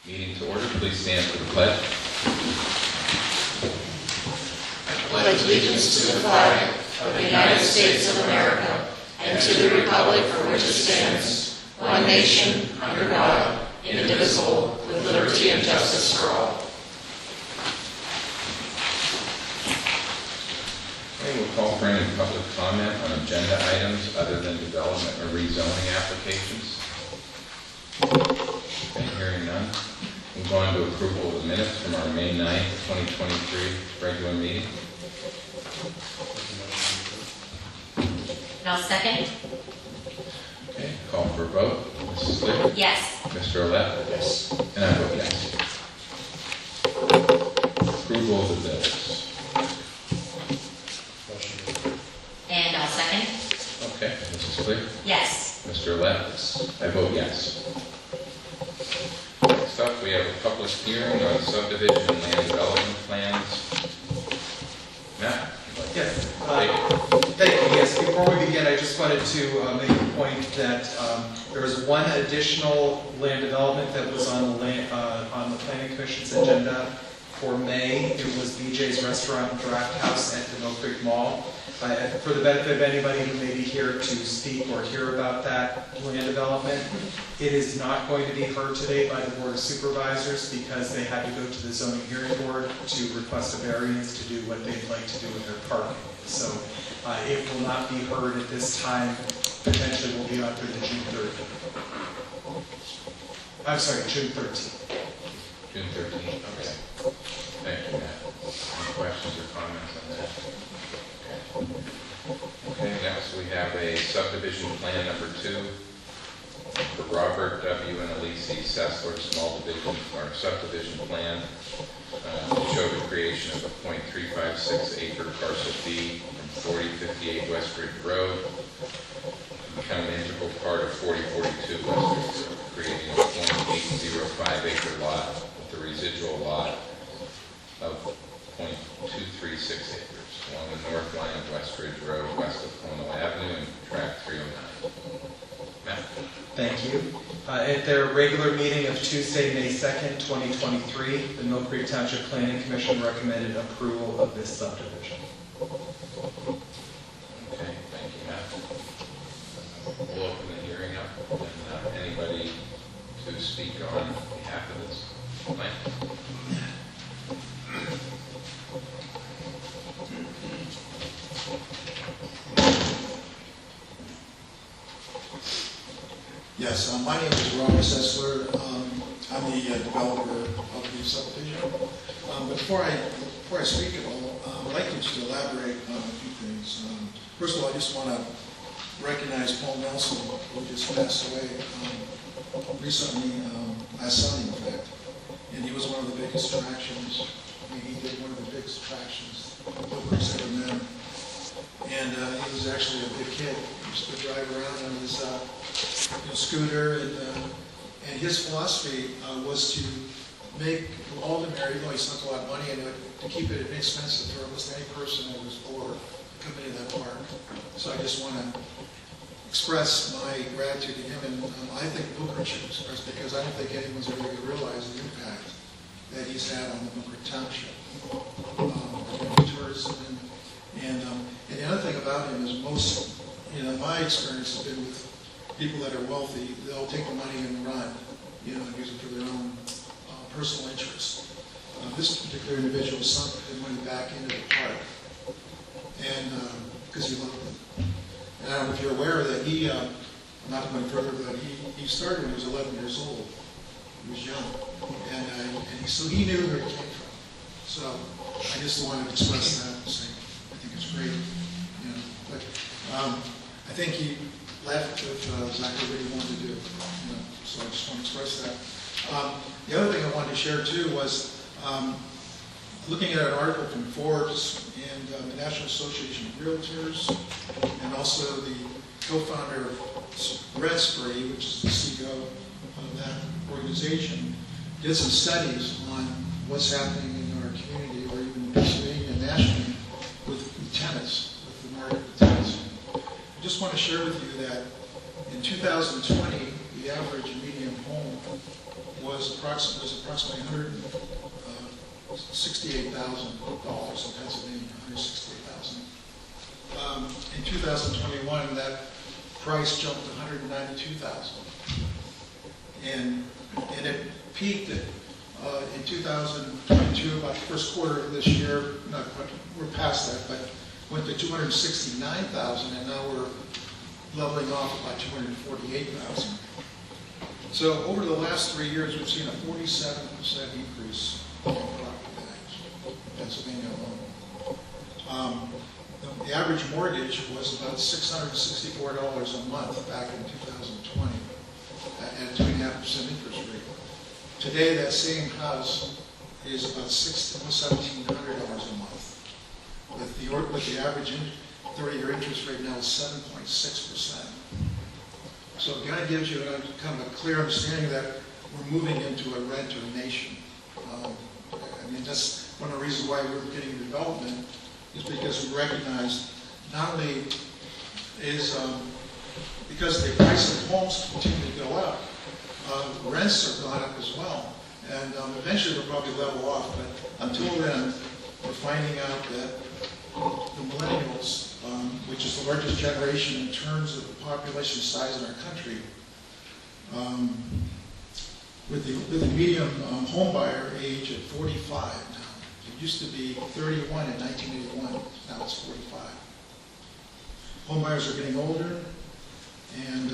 Meeting to order. Please stand for the pledge. I pledge allegiance to the flag of the United States of America and to the republic for which it stands, one nation, under God, indivisible, with liberty and justice for all. Okay, we'll call for any public comment on agenda items other than development or rezoning applications. Okay, hearing none. We'll go on to approval of the minutes from our May 9th, 2023 regular meeting. And I'll second. Okay, call for a vote. Mrs. Lee? Yes. Mr. Olet? Yes. And I vote yes. Approval of the bills. And I'll second. Okay, Mrs. Lee? Yes. Mr. Olet? I vote yes. Next up, we have a public hearing on subdivision and land development plans. Matt? Yes. Thank you. Yes, before we begin, I just wanted to make a point that there was one additional land development that was on the Planning Commission's agenda for May. It was BJ's Restaurant and Draft House at the Millcreek Mall. For the benefit of anybody who may be here to speak or hear about that land development, it is not going to be heard today by the Board of Supervisors because they had to go to the Zoning Hearing Board to request a variance to do what they'd like to do with their parking. So it will not be heard at this time. Potentially will be after the June 3rd. I'm sorry, June 13th. June 13th, okay. Thank you, Matt. Any questions or comments on that? Okay, next we have a subdivision plan number 2 for Robert W. and Elise Sessler, small division, or subdivision plan to show the creation of a .356 acre parcel B from 4058 Westridge Road to become an integral part of 4042 Westridge Road, creating a .805 acre lot with a residual lot of .236 acres along the north line of Westridge Road, west of Cornwall Avenue and track 309. Matt? Thank you. At their regular meeting of Tuesday, May 2nd, 2023, the Millcreek Township Planning Commission recommended approval of this subdivision. Okay, thank you, Matt. We'll open the hearing up and anybody to speak on behalf of this plan. Yes, my name is Robert Sessler. I'm the developer of the subdivision. But before I speak at all, I'd like to just elaborate on a few things. First of all, I just want to recognize Paul Nelson, who just passed away recently, last Sunday, in fact. And he was one of the biggest attractions. I mean, he did one of the biggest attractions Millcreek's ever met. And he was actually a big kid. He used to drive around on his scooter, and his philosophy was to make Aldermary, even though he spent a lot of money into it, to keep it inexpensive for almost any person that was bored to come into that park. So I just want to express my gratitude to him, and I think Millcreek should express, because I don't think anyone's ever going to realize the impact that he's had on the Millcreek Township, tourism, and the other thing about him is most, my experience has been with people that are wealthy. They'll take the money and run, and use it for their own personal interests. This particular individual sunk the money back into the park, and because he loved it. And I don't know if you're aware that he, not going further, but he started when he was 11 years old. He was young, and so he knew where he came from. So I just wanted to express that and say I think it's great, But I think he left with exactly what he wanted to do, so I just want to express that. The other thing I wanted to share too was looking at an article from Forbes and the National Association of Realtors, and also the co-founder of Red Spree, which is the CEO of that organization, did some studies on what's happening in our community, or even in Pennsylvania nationally, with tenants, with the market of tenants. I just want to share with you that in 2020, we the average median home was approximately $168,000 in Pennsylvania, $168,000. In 2021, that price jumped to $192,000, and it peaked at, in 2022, about the first quarter of this year. We're past that, but went to 269,000, and now we're leveling off about 248,000. So over the last 3 years, we've seen a 47% increase in property values in Pennsylvania alone. The average mortgage was about $664 a month back in 2020 at a 2.5% interest rate. Today, that same house is about $1,700 a month. With the average 30-year interest rate now is 7.6%. So it kind of gives you kind of a clear understanding that we're moving into a renter nation. I mean, that's one of the reasons why we're getting development, is because we recognize not only is because the price of homes continue to go up, rents have gone up as well, and eventually they'll probably level off. But until then, we're finding out that the millennials, which is the largest generation in terms of the population size in our country, with the median home buyer age at 45 now. It used to be 31 in 1981, now it's 45. Home buyers are getting older, and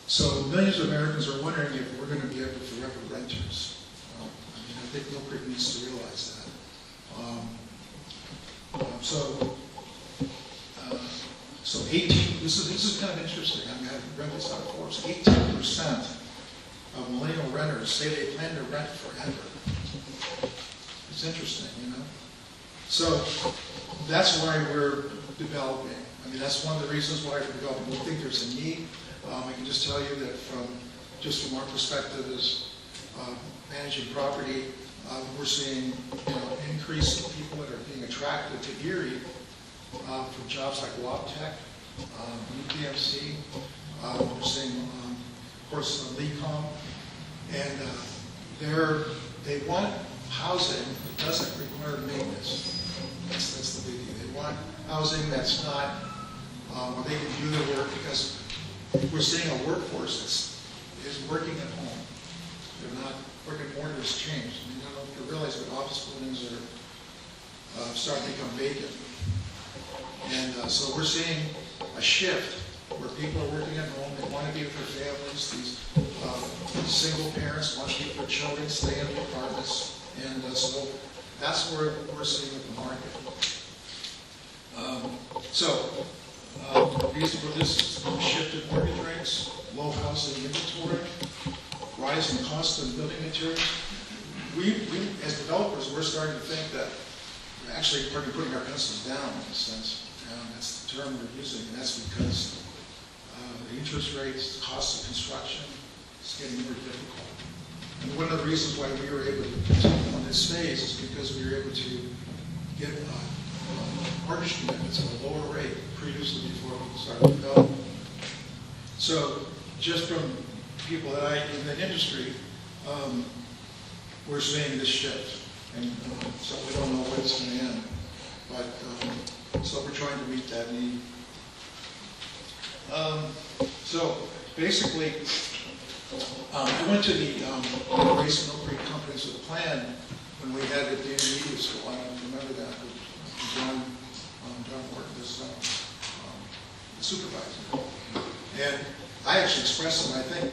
so millions of Americans are wondering if we're going to be able to forever renters. I mean, I think Millcreek needs to realize that. So 18, this is kind of interesting. I mean, I've read this out of Forbes. 18% of millennial renters say they plan to rent forever. It's interesting, you know? So that's why we're developing. I mean, that's one of the reasons why we're developing. We think there's a need. I can just tell you that from our perspective as managing property, we're seeing increase in people that are being attracted to Erie from jobs like WAPTech, UPMC. We're seeing, of course, LECOM, and they want housing that doesn't require maintenance. That's the biggie. They want housing that's not where they can do their work, because we're seeing a workforce that is working at home. They're not working more to change. I mean, I don't know if you realize that office buildings are starting to become vacant. And so we're seeing a shift where people are working at home. They want to be with their families. These single parents want to keep their children, stay in the apartments. And so that's where we're seeing with the market. Reason for this is shift in mortgage rates, low housing inventory, rising cost of building materials. We as developers, we're starting to think that we're actually putting our pencils down in a sense. That's the term we're using, and that's because the interest rates, the cost of construction, is getting more difficult. And one of the reasons why we were able to continue on this phase is because we were able to get mortgage commitments at a lower rate previously before we started development. So just from people that I in the industry, we're seeing this shift, and so we don't know when it's going to end. But so we're trying to meet that need. So basically, I went to the Race Millcreek companies with a plan when we had the intermediate school. I don't know if you remember that. John worked as the supervisor. And I actually expressed them. I think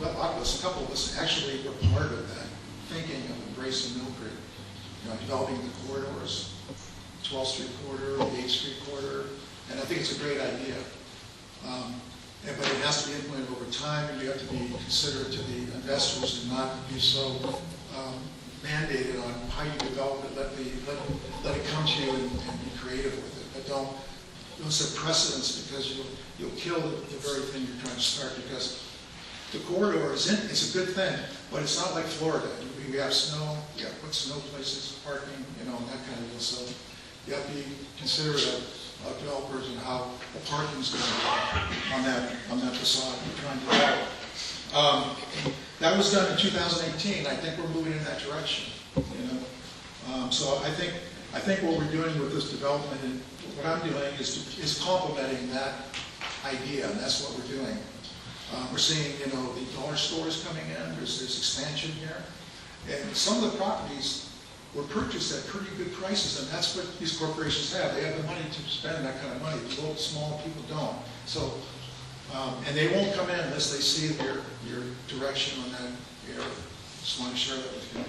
a couple of us actually were part of that thinking of embracing Millcreek, developing the corridors, 12th Street corridor, the 8th Street corridor, and I think it's a great idea. But it has to be implemented over time, and you have to be considerate to the investors and not be so mandated on how you develop it. Let it come to you and be creative with it. But don't set precedents, because you'll kill the very thing you're trying to start. Because the corridor it's a good thing, but it's not like Florida. We have snow, you have put snow places, parking, and that kind of deal. So you have to be considerate of developers and how the parking's going to be on that facade we're trying to develop. That was done in 2018. I think we're moving in that direction. So I think what we're doing with this development and what I'm doing is complementing that idea, and that's what we're doing. We're seeing, the dollar stores coming in. There's expansion here, and some of the properties were purchased at pretty good prices, and that's what these corporations have. They have the money to spend that kind of money. The little small people don't. So, and they won't come in unless they see your direction on that area. Just want to share that with you.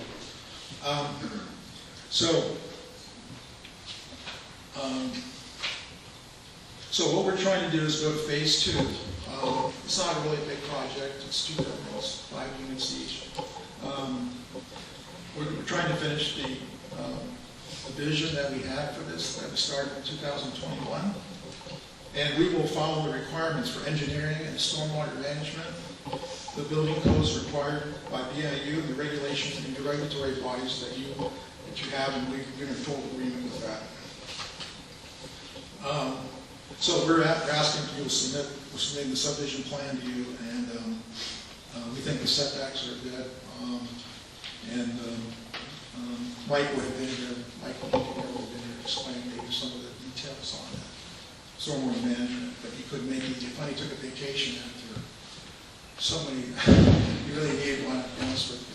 So what we're trying to do is go to phase 2. It's not a really big project. It's 2 buildings, 5 units each. We're trying to finish the vision that we had for this, that we started in 2021. And we will follow the requirements for engineering and stormwater management, the building codes required by BIU, and the regulations and the regulatory bodies that you have, and we're in full agreement with that. So we're asking you to submit the subdivision plan to you, and we think the setbacks are good. Mike would have been here. Mike would have been here explaining maybe some of the details on that stormwater management, but he couldn't make it. He finally took a vacation after so many. You really needed one, to be honest with you.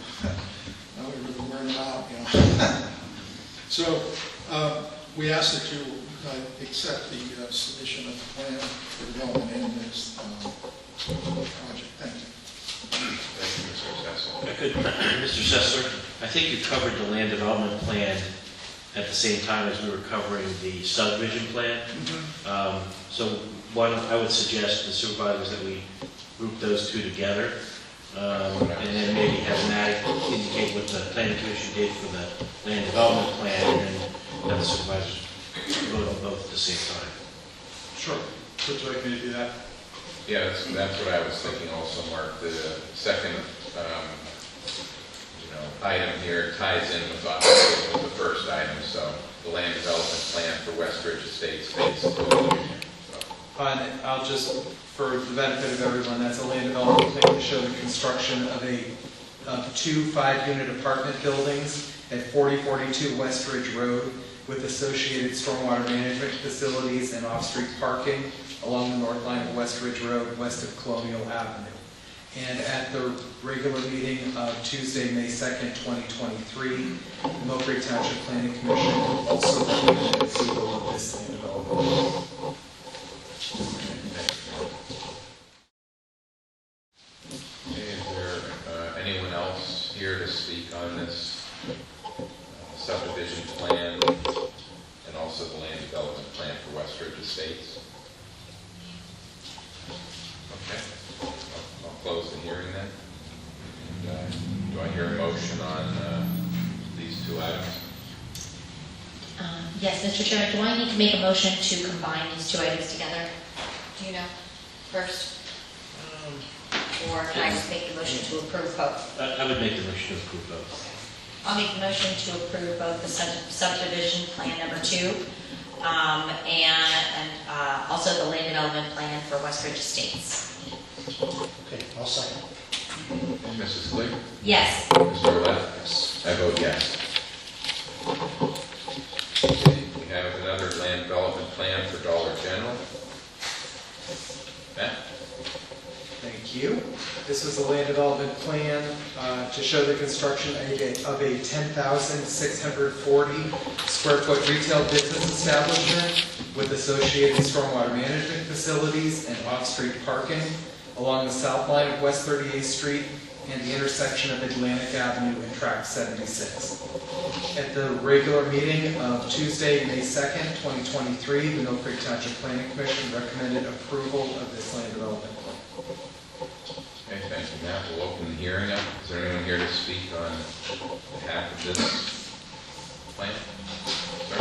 I would have really wearing him out, So we ask that you accept the submission of the plan for development in this project. Thank you. Thank you, Mr. Sessler. I could, Mr. Sessler, I think you covered the land development plan at the same time as we were covering the subdivision plan. So one, I would suggest to the supervisors that we group those two together, and then maybe have Matt indicate what the planning commission did for the land development plan, and then have the supervisors vote on both at the same time. Sure. Would you like me to do that? Yeah, that's what I was thinking also, Mark. The second item here ties in with the first item, so the land development plan for Westridge Estates phase 2. And I'll just, for the benefit of everyone, that's a land development plan to show the construction of 2 5-unit apartment buildings at 4042 Westridge Road with associated stormwater management facilities and off-street parking along the north line of Westridge Road, west of Colonial Avenue. And at the regular meeting of Tuesday, May 2nd, 2023, the Millcreek Township Planning Commission also recommended approval of this land development. Okay, is there anyone else here to speak on this subdivision plan and also the land development plan for Westridge Estates? Okay, I'll close the hearing then. And, do I hear a motion on these 2 items? Yes, Mr. Chairman, do I need to make a motion to combine these 2 items together? Do you know first? Or can I just make the motion to approve both? I would make the motion to approve both. I'll make the motion to approve both the subdivision plan number 2 and also the land development plan for Westridge Estates. Okay, I'll second. Mrs. Glick? Yes. Mr. Orlett? Yes. I vote yes. We have another land development plan for Dollar General. Matt? Thank you. This was a land development plan to show the construction of a 10,640 square foot retail business establishment with associated stormwater management facilities and off-street parking along the south line of West 38th Street and the intersection of Atlantic Avenue and Track 76. At the regular meeting of Tuesday, May 2nd, 2023, the Millcreek Township Planning Commission recommended approval of this land development plan. Okay, thank you, Matt. We'll open the hearing up. Is there anyone here to speak on behalf of this plan? Sir?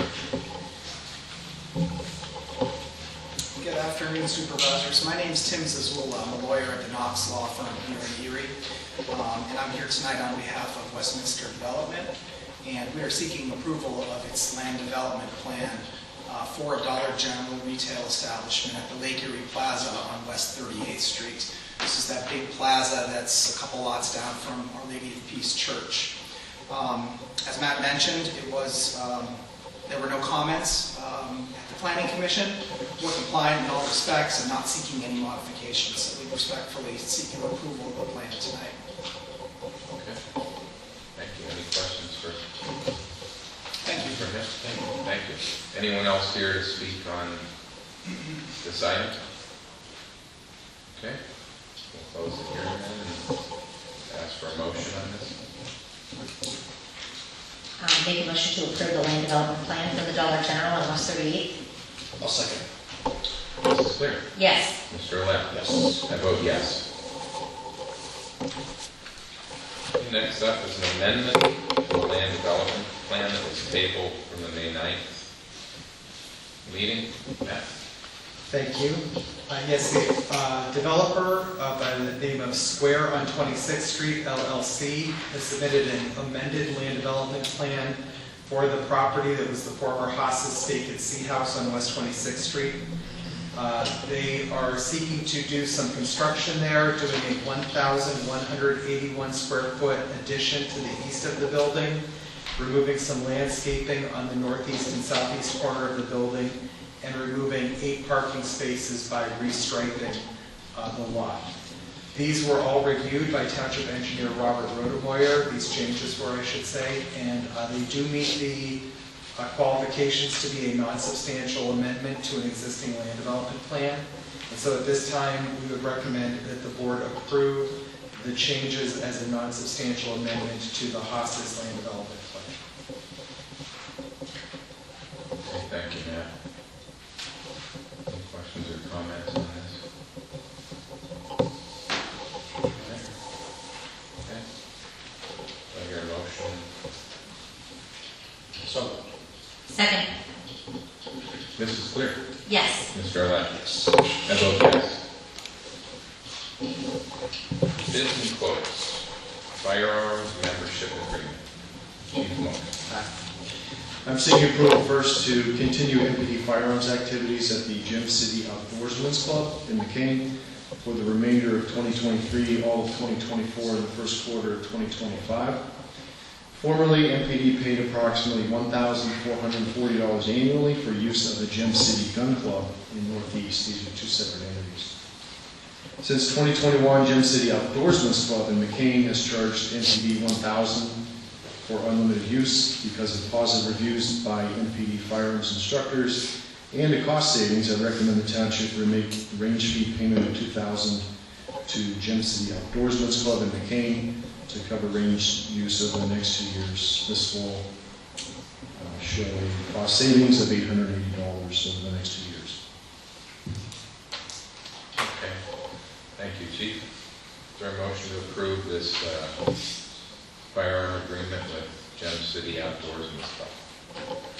Good afternoon, Supervisors. My name is Tim Zazula. I'm a lawyer at the Knox Law Firm here in Erie, and I'm here tonight on behalf of Westminster Development, and we are seeking approval of its land development plan for a Dollar General retail establishment at the Lake Erie Plaza on West 38th Street. This is that big plaza that's a couple lots down from Our Lady of Peace Church. As Matt mentioned, there were no comments at the Planning Commission. We're compliant in all respects and not seeking any modifications. So we respectfully seek your approval of the plan tonight. Okay. Thank you. Any questions for? Thank you. Thank you. Anyone else here to speak on this item? Okay. We'll close the hearing then and ask for a motion on this. Make a motion to approve the land development plan for the Dollar General on West 38th. I'll second. Mrs. Clear? Yes. Mr. Allen? Yes. I vote yes. Next up is an amendment to the land development plan that was tabled from the May 9th meeting. Matt? Thank you. Yes, the developer by the name of Square on 26th Street LLC has submitted an amended land development plan for the property that was the former Haas's Steak and Sea House on West 26th Street. They are seeking to do some construction there, doing a 1,181 square foot addition to the east of the building, removing some landscaping on the northeast and southeast corner of the building, and removing 8 parking spaces by restriping the lot. These were all reviewed by Township Engineer Robert Rodemoyer, these changes were, I should say, and they do meet the qualifications to be a non-substantial amendment to an existing land development plan. And so at this time, we would recommend that the board approve the changes as a non-substantial amendment to the Haas's land development plan. Okay, thank you, Matt. Any questions or comments on this? Okay. Do I hear a motion? So. Second. Mrs. Clear? Yes. Mr. Allen? Yes. I vote yes. Bids and quotes. Firearms membership agreement. Chief Moore. I'm seeking approval first to continue MPD firearms activities at the Gem City Outdoorsman's Club in McCain for the remainder of 2023, all of 2024, and the first quarter of 2025. Formerly, MPD paid approximately $1,440 annually for use of the Gem City Gun Club in Northeast. These are 2 separate entities. Since 2021, Gem City Outdoorsman's Club in McCain has charged MPD $1,000 for unlimited use because of positive reviews by MPD firearms instructors and a cost savings. I recommend the township make the range fee payment of $2,000 to Gem City Outdoorsman's Club in McCain to cover range use over the next 2 years. This will show a cost savings of $880 over the next 2 years. Okay. Thank you, Chief. Is there a motion to approve this firearm agreement with Gem City Outdoorsman's Club?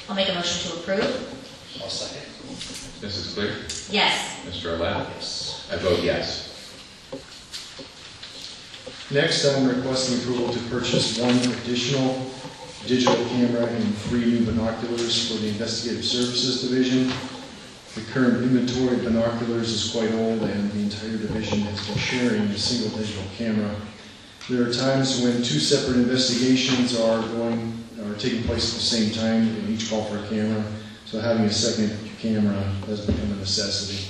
I'll make a motion to approve. I'll second. Mrs. Clear? Yes. Mr. Allen? Yes. I vote yes. Next, I'm requesting approval to purchase 1 additional digital camera and 3 new binoculars for the Investigative Services Division. The current inventory of binoculars is quite old, and the entire division has been sharing a single digital camera. There are times when 2 separate investigations are taking place at the same time, and each call for a camera, so having a second camera has become a necessity.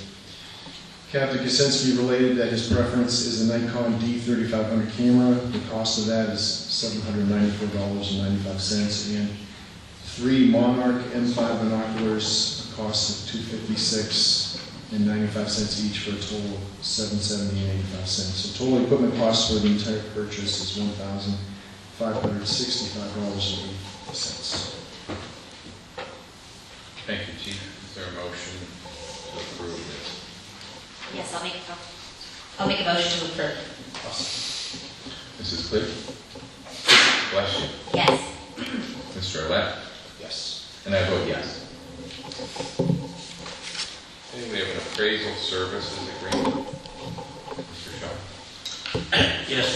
Captain Kosinski related that his preference is a Nikon D3500 camera. The cost of that is $794.95, and 3 Monarch M5 binoculars, cost of $256.95 each, for a total of $770.85. So total equipment cost for the entire purchase is $1,565.80. Thank you, Chief. Is there a motion to approve this? Yes, I'll make a motion to approve. Mrs. Clear? Bless you. Yes. Mr. Allen? Yes. And I vote yes. Okay, we have an appraisal services agreement. Mr. Shaw? Yes,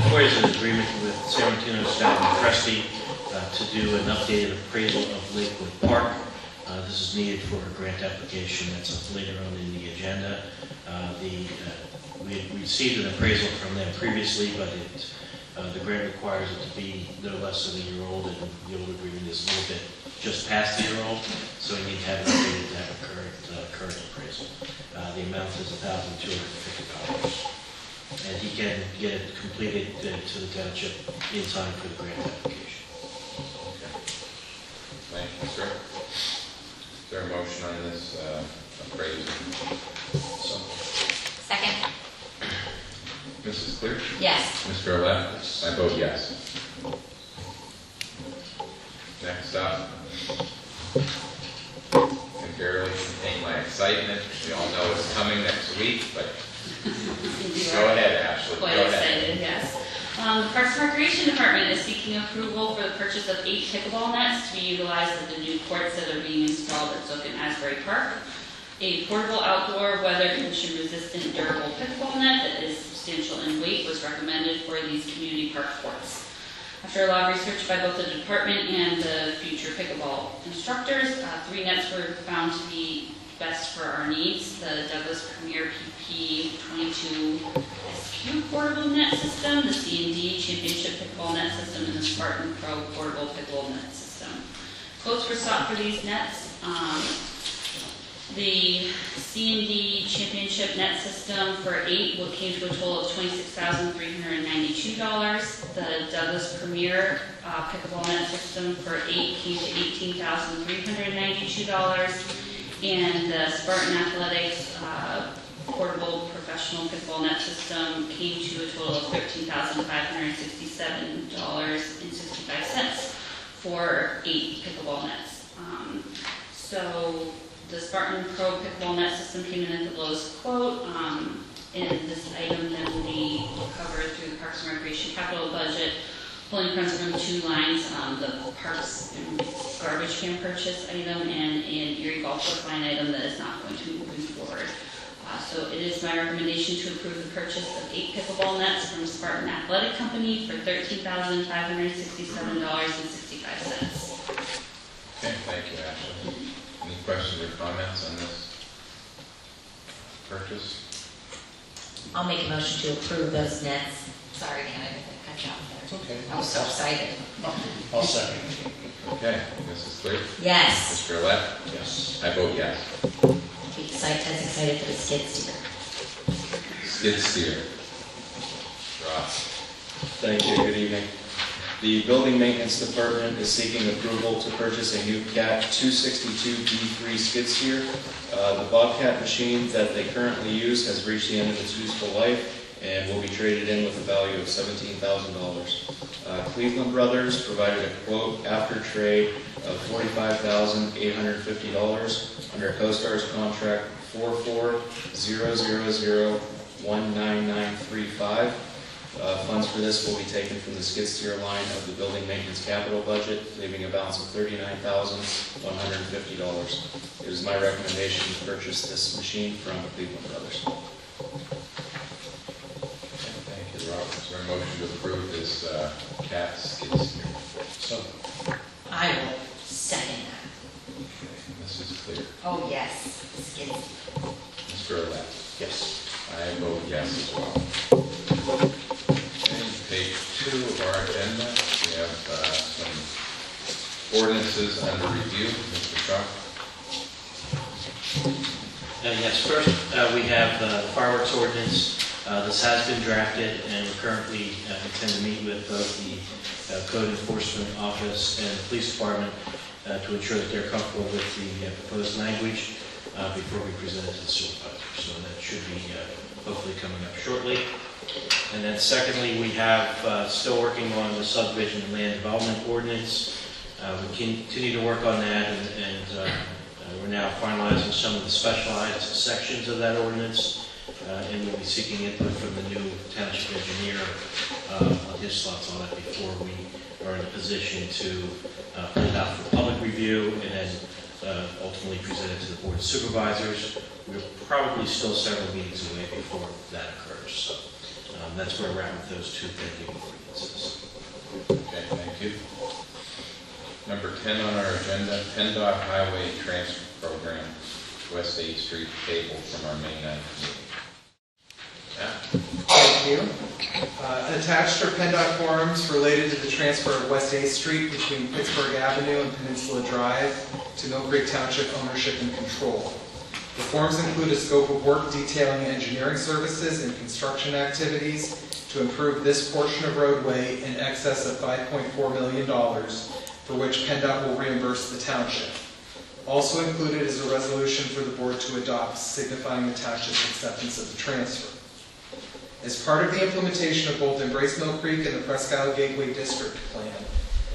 before is an agreement with San Martino, Scott, and Cresty to do an updated appraisal of Lakewood Park. This is needed for a grant application that's later on in the agenda. We had received an appraisal from them previously, but the grant requires it to be no less than a year old, and the old agreement is a little bit just past a year old, so we need to have it updated to have a current appraisal. The amount is $1,250. And he can get it completed to the township in time for the grant application. Thank you, sir. Is there a motion on this appraisal? Second? Mrs. Clear? Yes. Mr. Olet? I vote yes. Next up, can barely contain my excitement. We all know it's coming next week, but go ahead, Ashley. Quite Go ahead. excited, yes. The Parks and Recreation Department is seeking approval for the purchase of 8 pickleball nets to be utilized at the new courts that are being installed at Zook and Asbury Park. A portable outdoor weather condition resistant durable pickleball net that is substantial in weight was recommended for these community park courts. After a lot of research by both the department and the future pickleball instructors, 3 nets were found to be best for our needs. The Douglas Premier PP 22 SQ portable net system, the C&D Championship pickleball net system, and the Spartan Pro portable pickleball net system. Quotes were sought for these nets. The C&D Championship net system for 8 came to a total of $26,392. The Douglas Premier pickleball net system for 8 came to $18,392. And the Spartan Athletics portable professional pickleball net system came to a total of $13,567.65 for 8 pickleball nets. So the Spartan Pro pickleball net system came in at the lowest quote, and this item that will be covered through the Parks and Recreation capital budget, pulling funds from 2 lines, the Parks and garbage can purchase item and an Erie Golf Course line item that is not going to be moving forward. So it is my recommendation to approve the purchase of 8 pickleball nets from Spartan Athletic Company for $13,567.65. Okay, thank you, Ashley. Any questions or comments on this purchase? I'll make a motion to approve those nets. Sorry, Dan, I didn't cut you off there. It's okay. I was so excited. I'll second. Okay, Mrs. Clear? Yes. Mr. Olet? Yes. I vote yes. Be excited for the skid steer. Skid steer. Ross? Thank you, good evening. The Building Maintenance Department is seeking approval to purchase a new Cat 262B3 skid steer. The Bobcat machine that they currently use has reached the end of its useful life and will be traded in with a value of $17,000. Cleveland Brothers provided a quote after trade of $45,850 under CoStar's contract 4400019935. Funds for this will be taken from the skid steer line of the building maintenance capital budget, leaving a balance of $39,150. It is my recommendation to purchase this machine from Cleveland Brothers. Thank you, Rob. Is there a motion to approve this Cat skid steer? So, I will second that. Okay, Mrs. Clear? Oh, yes, the skid steer. Mr. Olet? yes. I vote yes as well. Okay, page 2 of our agenda, we have some ordinances under review. Mr. Shaw? Yes, first we have the fireworks ordinance. This has been drafted, and we currently intend to meet with both the Code Enforcement Office and the Police Department to ensure that they're comfortable with the proposed language before we present it to the supervisor. So that should be hopefully coming up shortly. And then secondly, we have still working on the subdivision and land development ordinance. We continue to work on that, and we're now finalizing some of the specialized sections of that ordinance, and we'll be seeking input from the new township engineer on his thoughts on it before we are in a position to put it out for public review and then ultimately present it to the Board of Supervisors. We're probably still several meetings away before that occurs. So that's where we're at with those 2 pending ordinances. Okay, thank you. Number 10 on our agenda, PennDOT Highway Transfer Program, West 8th Street table from our May 9th meeting. Thank you. Attached are PennDOT forms related to the transfer of West 8th Street between Pittsburgh Avenue and Peninsula Drive to Millcreek Township ownership and control. The forms include a scope of work detailing engineering services and construction activities to improve this portion of roadway in excess of $5.4 million, for which PennDOT will reimburse the township. Also included is a resolution for the board to adopt signifying the township's acceptance of the transfer. As part of the implementation of both Embrace Mill Creek and the Presque Isle Gateway District Plan,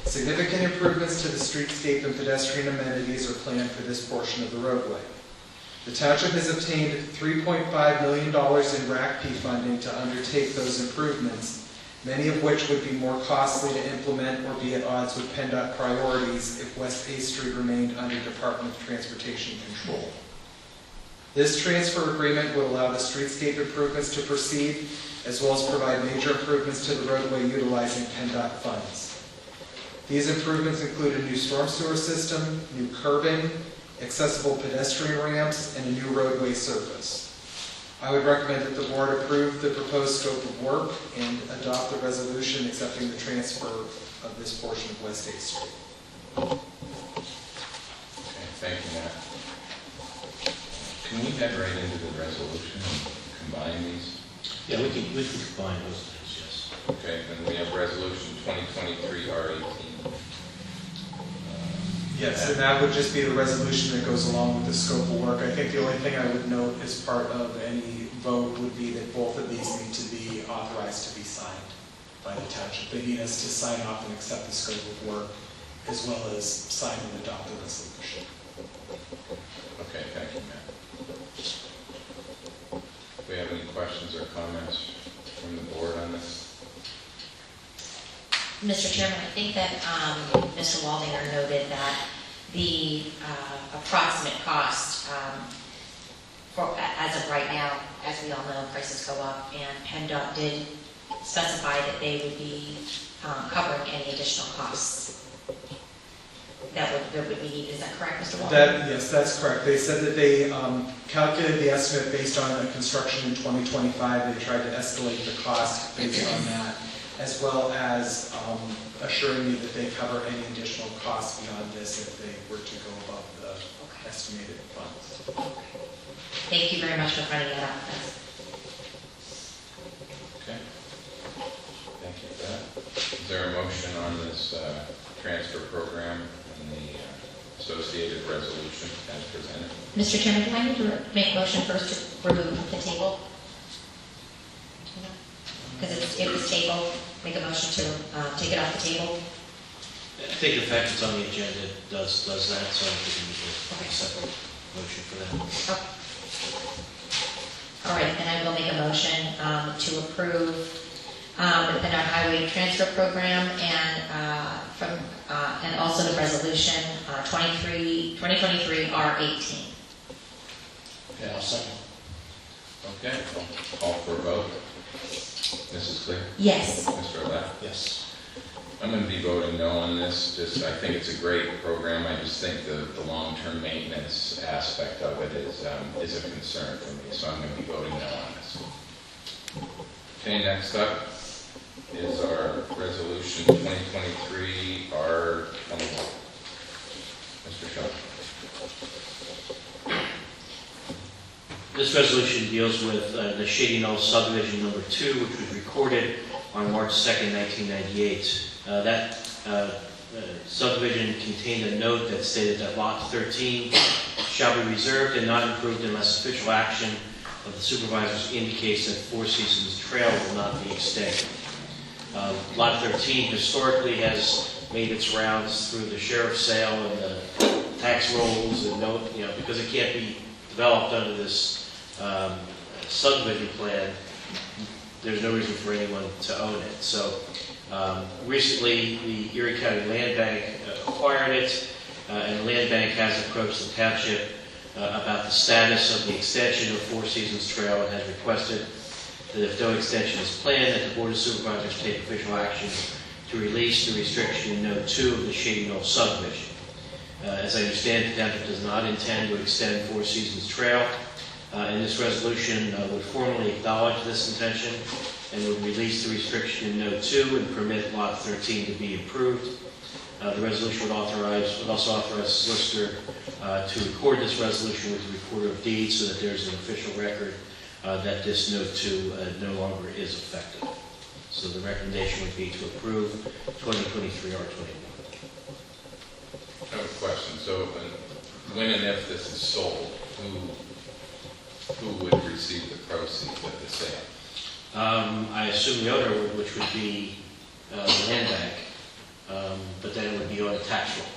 significant improvements to the streetscape and pedestrian amenities are planned for this portion of the roadway. The township has obtained $3.5 million in RACP funding to undertake those improvements, many of which would be more costly to implement or be at odds with PennDOT priorities if West 8th Street remained under Department of Transportation control. This transfer agreement would allow the streetscape improvements to proceed, as well as provide major improvements to the roadway utilizing PennDOT funds. These improvements include a new storm sewer system, new curbing, accessible pedestrian ramps, and a new roadway surface. I would recommend that the board approve the proposed scope of work and adopt the resolution accepting the transfer of this portion of West 8th Street. Okay, thank you, Matt. Can we head right into the resolution and combine these? Yeah, we can combine those things, yes. Okay, then we have resolution 2023 R18. Yes, and that would just be the resolution that goes along with the scope of work. I think the only thing I would note as part of any vote would be that both of these need to be authorized to be signed by the township. They need us to sign off and accept the scope of work, as well as sign and adopt the resolution. Okay, thank you, Matt. Do we have any questions or comments from the board on this? Mr. Chairman, I think that Mr. Waldinger noted that the approximate cost, as of right now, as we all know, prices go up, and PennDOT did specify that they would be covering any additional costs that would be needed. Is that correct, Mr. Waldinger? Yes, that's correct. They said that they calculated the estimate based on the construction in 2025. They tried to escalate the cost based on that, as well as assuring me that they cover any additional costs beyond this if they were to go above the estimated funds. Thank you very much for finding that out. Okay. Thank you for that. Is there a motion on this transfer program and the associated resolution as presented? Mr. Chairman, do I need to make a motion first to remove the table? Because it was tabled, make a motion to take it off the table? I think the fact it's on the agenda does that, so I think we need a separate motion for that. Okay. All right, then I will make a motion to approve the PennDOT Highway Transfer Program and also the resolution 2023 R18. Yeah, I'll second. Okay, call for a vote. Mrs. Clear? Yes. Mr. Olet? Yes. I'm going to be voting no on this. I think it's a great program. I just think the long-term maintenance aspect of it is a concern for me, so I'm going to be voting no on this. Okay, next up is our resolution 2023 R21. Mr. Shaw. This resolution deals with the Shady Knoll subdivision number 2, which was recorded on March 2nd, 1998. That subdivision contained a note that stated that Lot 13 shall be reserved and not improved unless official action of the supervisors indicates that Four Seasons Trail will not be extended. Lot 13 historically has made its rounds through the sheriff's sale and the tax rolls and because it can't be developed under this subdivision plan, there's no reason for anyone to own it. So recently the Erie County Land Bank acquired it, and the Land Bank has approached the township about the status of the extension of Four Seasons Trail and has requested that if no extension is planned, that the Board of Supervisors take official action to release the restriction in Note 2 of the Shady Knoll subdivision. As I understand, the township does not intend to extend Four Seasons Trail, and this resolution would formally acknowledge this intention and would release the restriction in Note 2 and permit Lot 13 to be improved. The resolution would also authorize the solicitor to record this resolution with the recorder of deeds so that there's an official record that this Note 2 no longer is effective. So the recommendation would be to approve 2023 R21. I have a question. So when and if this is sold, who would receive the proceeds of the sale? I assume the owner would, which would be the land bank, but then it would be on the tax roll.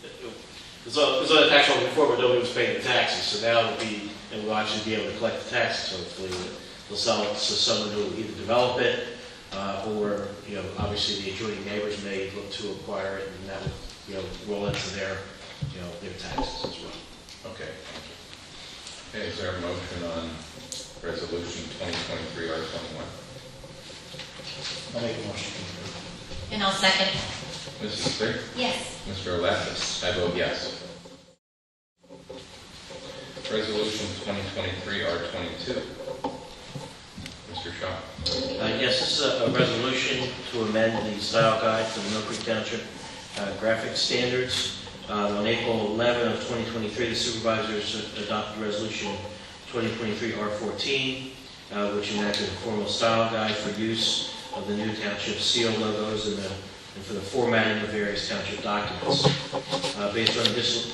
It was on the tax roll before, but nobody was paying the taxes, so now it will actually be able to collect the taxes, hopefully. They'll sell it to someone who will either develop it, or, obviously the adjoining neighbors may look to acquire it, and that would, roll into their taxes as well. Okay. Okay, is there a motion on Resolution 2023 R21? I'll make a motion. And I'll second. Mrs. Clear? Yes. Mr. O'Lappis? I vote yes. Resolution 2023 R22. Mr. Shaw? Yes, this is a resolution to amend the style guide for the Millcreek Township graphic standards. On April 11 of 2023, the supervisors adopted Resolution 2023 R14, which enacted a formal style guide for use of the new township seal logos and for the formatting of various township documents. Based on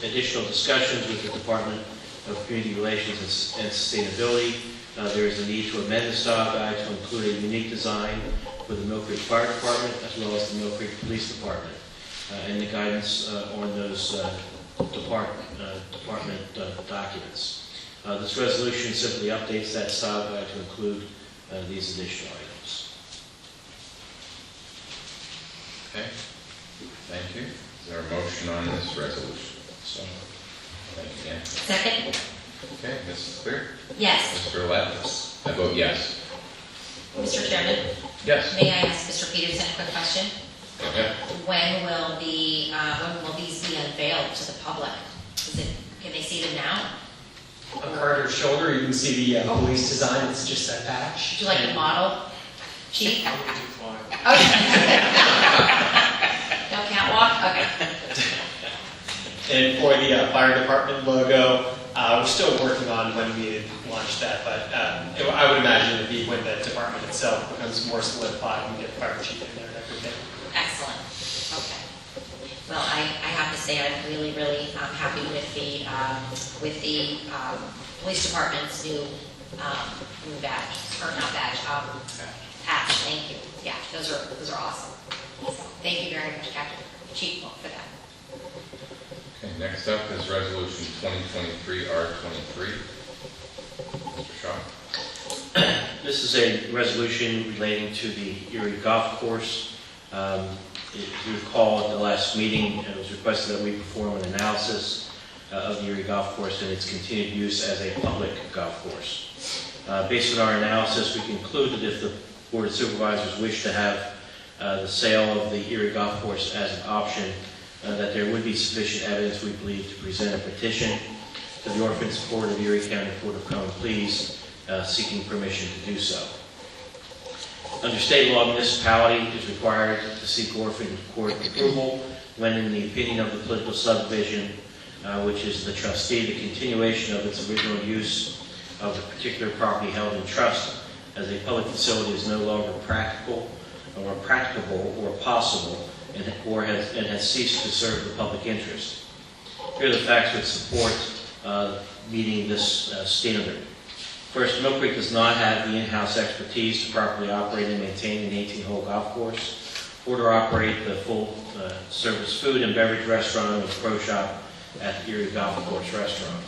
additional discussions with the Department of Community Relations and Sustainability, there is a need to amend the style guide to include a unique design for the Millcreek Fire Department as well as the Millcreek Police Department, and the guidance on those department documents. This resolution simply updates that style guide to include these additional items. Okay. Thank you. Is there a motion on this resolution? So, Thank you, Dan. Second. Okay, Mrs. Clear? Yes. Mr. O'Lappis? I vote yes. Mr. Chairman, Yes. may I ask Mr. Peterson a quick question? Go ahead. When will these be unveiled to the public? Can they see them now? On Carter's shoulder, you can see the police design. It's just that patch. Would you like a model, Chief? Okay. No catwalk? Okay. And for the fire department logo, we're still working on when we launch that, but I would imagine it'd be when the department itself becomes more solidified and we get the fire chief in there and everything. Excellent. Okay. Well, I have to say I'm really happy with the police department's new badge, or not badge, patch. Thank you. Yeah, those are awesome. So, thank you very much, Captain Chief, for that. Okay, next up is Resolution 2023 R23. Mr. Shaw? this is a resolution relating to the Erie Golf Course. If you recall, at the last meeting, it was requested that we perform an analysis of the Erie Golf Course and its continued use as a public golf course. Based on our analysis, we conclude that if the Board of Supervisors wish to have the sale of the Erie Golf Course as an option, that there would be sufficient evidence, we believe, to present a petition to the Orphan Support of Erie County Court of Common Pleas seeking permission to do so. Under state law, a municipality is required to seek orphan court approval when, in the opinion of the political subdivision, which is the trustee, the continuation of its original use of a particular property held in trust as a public facility is no longer practicable or possible and has ceased to serve the public interest. Here are the facts which support meeting this standard. First, Millcreek does not have the in-house expertise to properly operate and maintain an 18-hole golf course, or to operate the full-service food and beverage restaurant and pro shop at the Erie Golf Course restaurant.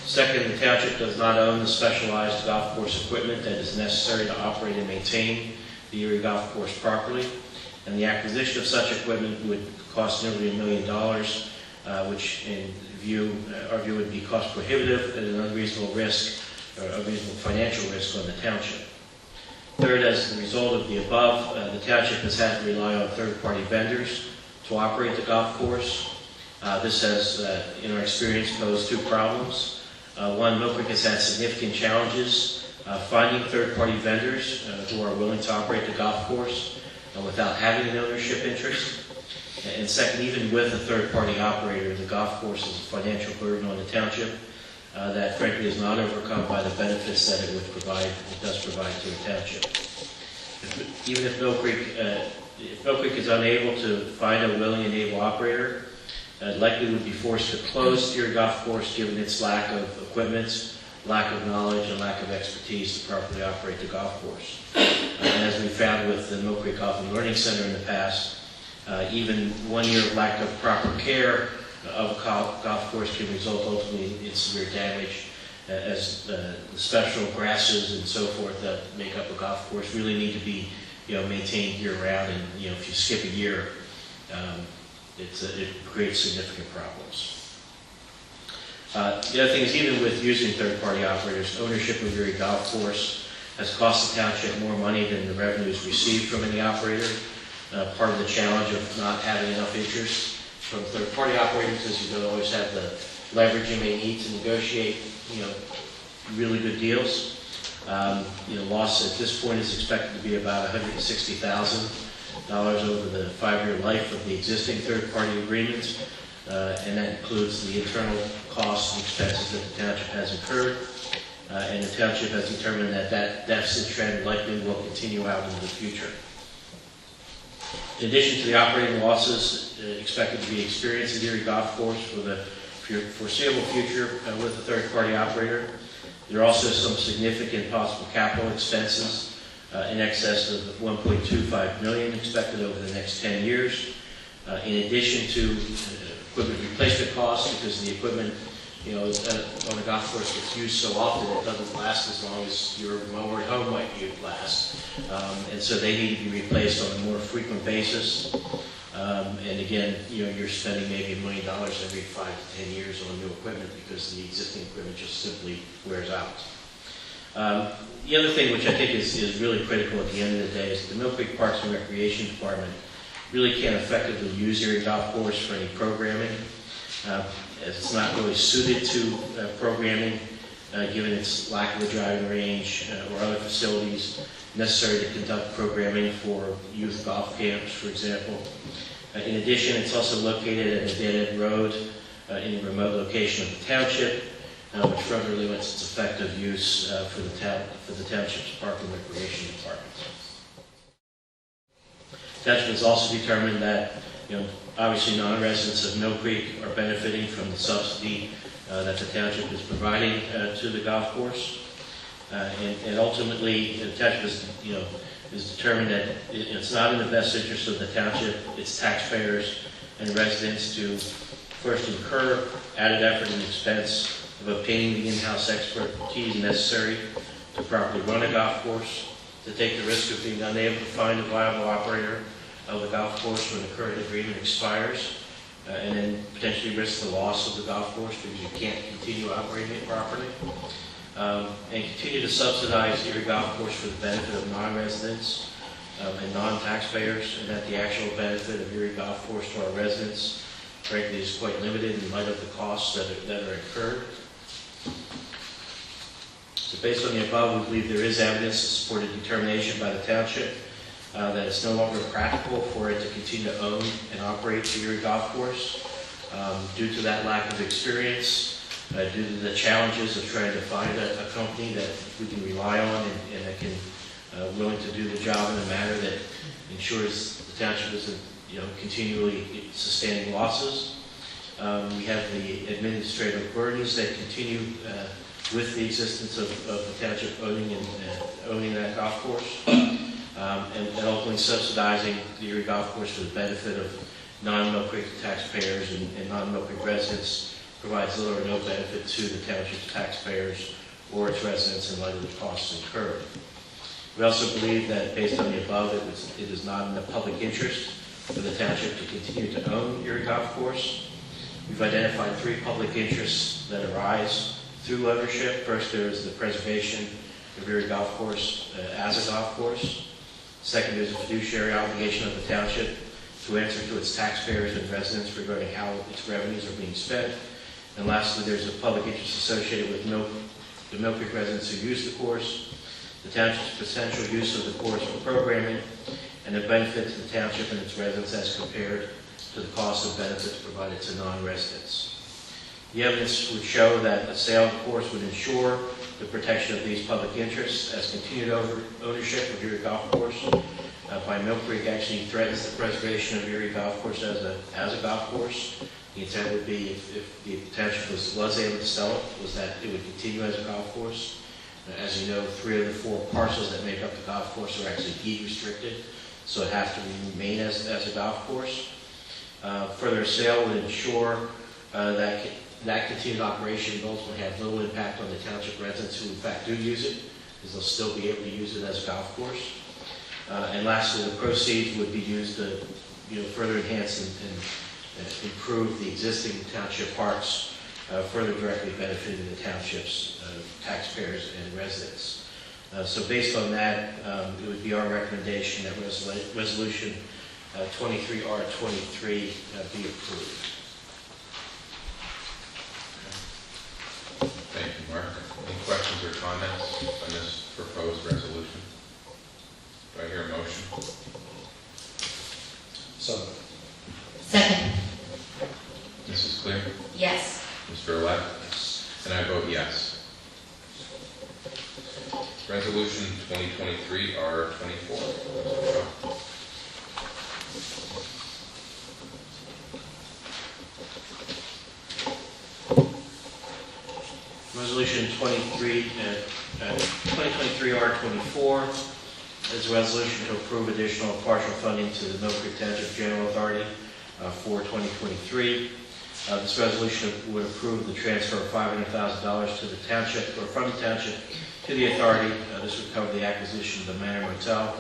Second, the township does not own the specialized golf course equipment that is necessary to operate and maintain the Erie Golf Course properly, and the acquisition of such equipment would cost nearly $1 million, which in our view would be cost prohibitive and an unreasonable financial risk on the township. Third, as a result of the above, the township has had to rely on third-party vendors to operate the golf course. This has, in our experience, posed two problems. One, Millcreek has had significant challenges finding third-party vendors who are willing to operate the golf course without having an ownership interest. And second, even with a third-party operator, the golf course is a financial burden on the township that frankly is not overcome by the benefits that it does provide to the township. Even if Millcreek is unable to find a willing and able operator, likely would be forced to close the golf course given its lack of equipment, lack of knowledge, and lack of expertise to properly operate the golf course. And as we found with the Millcreek Golf and Learning Center in the past, even 1 year of lack of proper care of a golf course can result ultimately in severe damage, as the special grasses and so forth that make up a golf course really need to be maintained year-round, and if you skip a year, it creates significant problems. The other thing is, even with using third-party operators, ownership of your golf course has cost the township more money than the revenues received from any operator. Part of the challenge of not having enough interest from third-party operators is you don't always have the leverage you may need to negotiate, really good deals. Loss at this point is expected to be about $160,000 over the 5-year life of the existing third-party agreements, and that includes the internal costs and expenses that the township has incurred, and the township has determined that that deficit trend likely will continue out into the future. In addition to the operating losses expected to be experienced at Erie Golf Course for the foreseeable future with a third-party operator, there are also some significant possible capital expenses in excess of $1.25 million expected over the next 10 years. In addition to equipment replacement costs, because the equipment on a golf course gets used so often it doesn't last as long as your mower at home might last. And so they need to be replaced on a more frequent basis. And again, you're spending maybe $1 million every 5 to 10 years on new equipment because the existing equipment just simply wears out. The other thing which I think is really critical at the end of the day is the Millcreek Parks and Recreation Department really can't effectively use Erie Golf Course for any programming. As it's not really suited to programming, given its lack of a driving range or other facilities necessary to conduct programming for youth golf camps, for example. In addition, it's also located at a dead-end road in a remote location of the township, which further limits its effective use for the township's Park and Recreation Department. The township has also determined that obviously non-residents of Millcreek are benefiting from the subsidy that the township is providing to the golf course. And ultimately, the township is determined that it's not in the best interest of the township, its taxpayers, and residents to first incur added effort and expense of obtaining the in-house expertise necessary to properly run a golf course, to take the risk of being unable to find a viable operator of the golf course when the current agreement expires, and then potentially risk the loss of the golf course because you can't continue operating it properly. And continue to subsidize Erie Golf Course for the benefit of non-residents and non-taxpayers, and that the actual benefit of Erie Golf Course to our residents, frankly, is quite limited in light of the costs that are incurred. So based on the above, we believe there is evidence to support a determination by the township that it's no longer practical for it to continue to own and operate the Erie Golf Course due to that lack of experience, due to the challenges of trying to find a company that we can rely on and that can willing to do the job in a manner that ensures the township isn't continually sustaining losses. We have the administrative burdens that continue with the existence of the township owning that golf course, and ultimately subsidizing the Erie Golf Course for the benefit of non-Millcreek taxpayers and non-Millcreek residents provides little or no benefit to the township's taxpayers or its residents in light of the costs incurred. We also believe that based on the above, it is not in the public interest for the township to continue to own Erie Golf Course. We've identified 3 public interests that arise through ownership. First, there is the preservation of Erie Golf Course as a golf course. Second, there's a fiduciary obligation of the township to answer to its taxpayers and residents regarding how its revenues are being spent. And lastly, there's a public interest associated with the Millcreek residents who use the course, the township's potential use of the course for programming, and the benefit to the township and its residents as compared to the cost of benefits provided to non-residents. The evidence would show that a sale of the course would ensure the protection of these public interests as continued ownership of Erie Golf Course by Millcreek actually threatens the preservation of Erie Golf Course as a golf course. The intent would be, if the township was able to sell it, was that it would continue as a golf course. As you know, 3 of the 4 parcels that make up the golf course are actually deed restricted, so it has to remain as a golf course. Further, a sale would ensure that continued operation will ultimately have little impact on the township residents who in fact do use it, because they'll still be able to use it as a golf course. And lastly, the proceeds would be used to further enhance and improve the existing township parks, further directly benefiting the township's taxpayers and residents. So based on that, it would be our recommendation that resolution 23R23 be approved. Thank you, Mark. Any questions or comments on this proposed resolution? Do I hear a motion? So. Second. Mrs. Clear? Yes. Mr. Olet? And I vote yes. Resolution 2023-R24. Resolution 2023-R24 is a resolution to approve additional partial funding to the Millcreek Township General Authority for 2023. This resolution would approve the transfer of $500,000 to the township, or from the township to the authority. This would cover the acquisition of the Manor Motel,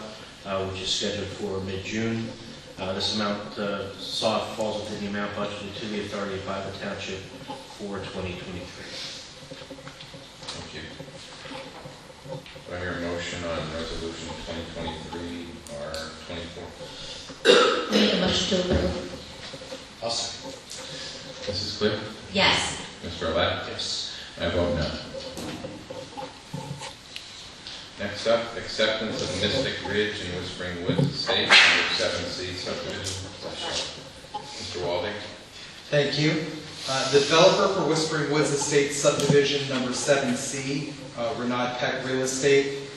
which is scheduled for mid-June. This amount falls within the amount budgeted to the authority by the township for 2023. Thank you. Do I hear a motion on resolution 2023-R24? Make a motion to approve. I'll second. Mrs. Clear? Yes. Mr. Olet? Yes. I vote no. Next up, acceptance of Mystic Ridge and Whispering Woods Estate, number 7C subdivision. Mr. Walding? Thank you. The developer for Whispering Woods Estate subdivision number 7C, Renaud Peck Real Estate,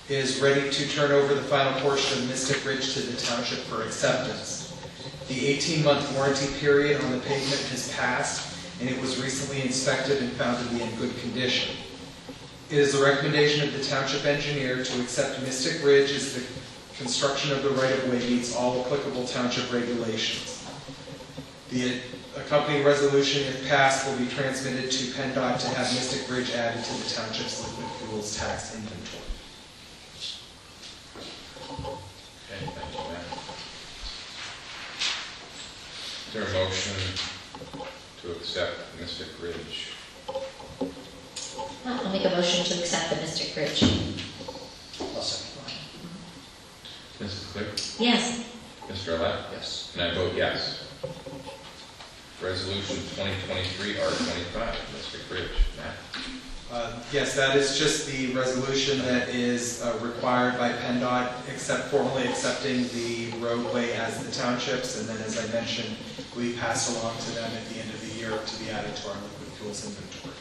is ready to turn over the final portion of Mystic Ridge to the township for acceptance. The 18-month warranty period on the pavement has passed, and it was recently inspected and found to be in good condition. It is the recommendation of the township engineer to accept Mystic Ridge as the construction of the right-of-way meets all applicable township regulations. The accompanying resolution, if passed, will be transmitted to PennDOT to have Mystic Ridge added to the township's liquid fuels tax inventory. Okay, thank you, Matt. Is there a motion to accept Mystic Ridge? I'll make a motion to accept the Mystic Ridge. I'll second. Mrs. Clear? Yes. Mr. Olet? Yes. And I vote yes. Resolution 2023-R25, Mystic Ridge. Matt? Yes, that is just the resolution that is required by PennDOT, formally accepting the roadway as the township's, and then, as I mentioned, we pass along to them at the end of the year to be added to our liquid fuels inventory.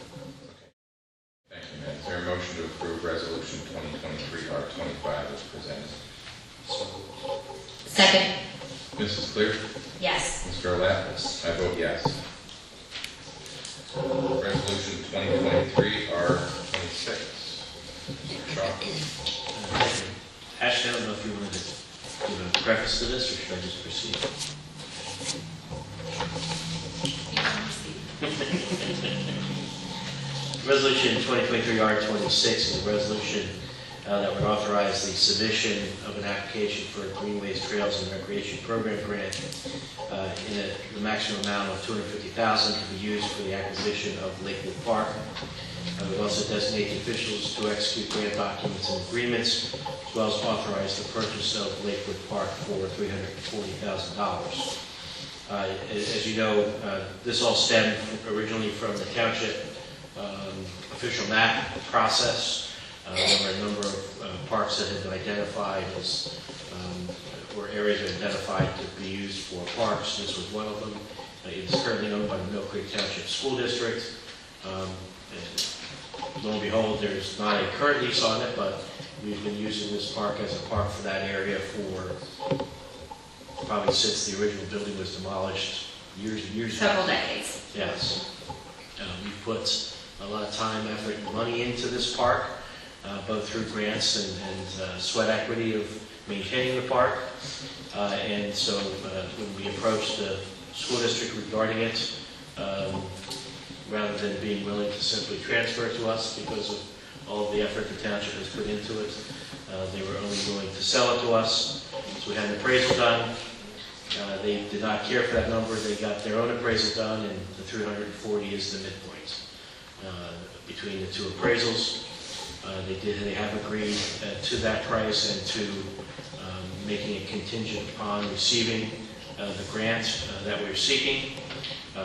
Thank you, Matt. Is there a motion to approve Resolution 2023-R25 as presented? Second. Mrs. Clear? Yes. Mr. Olet? I vote yes. Resolution 2023-R26. Mr. Shaw? Ashley, I don't know if you wanted to give a preface to this, or should I just proceed? Resolution 2023-R26 is a resolution that would authorize the submission of an application for a Greenways, Trails, and Recreation Program grant in the maximum amount of $250,000 to be used for the acquisition of Lakewood Park. We've also designated officials to execute grant documents and agreements, as well as authorize the purchase of Lakewood Park for $340,000. As you know, this all stemmed originally from the township official map process. There were a number of parks that had been identified as, or areas identified to be used for parks. This was one of them. It is currently owned by the Millcreek Township School District. Lo and behold, there's not a current lease on it, but we've been using this park as a park for that area for probably since the original building was demolished years and years ago. Several decades. Yes. We've put a lot of time, effort, and money into this park, both through grants and sweat equity of maintaining the park. And so when we approached the school district regarding it, rather than being willing to simply transfer it to us because of all of the effort the township has put into it, they were only willing to sell it to us. So we had an appraisal done. They did not care for that number. They got their own appraisal done, and the 340 is the midpoint between the two appraisals. They have agreed to that price and to making it contingent upon receiving the grant that we're seeking,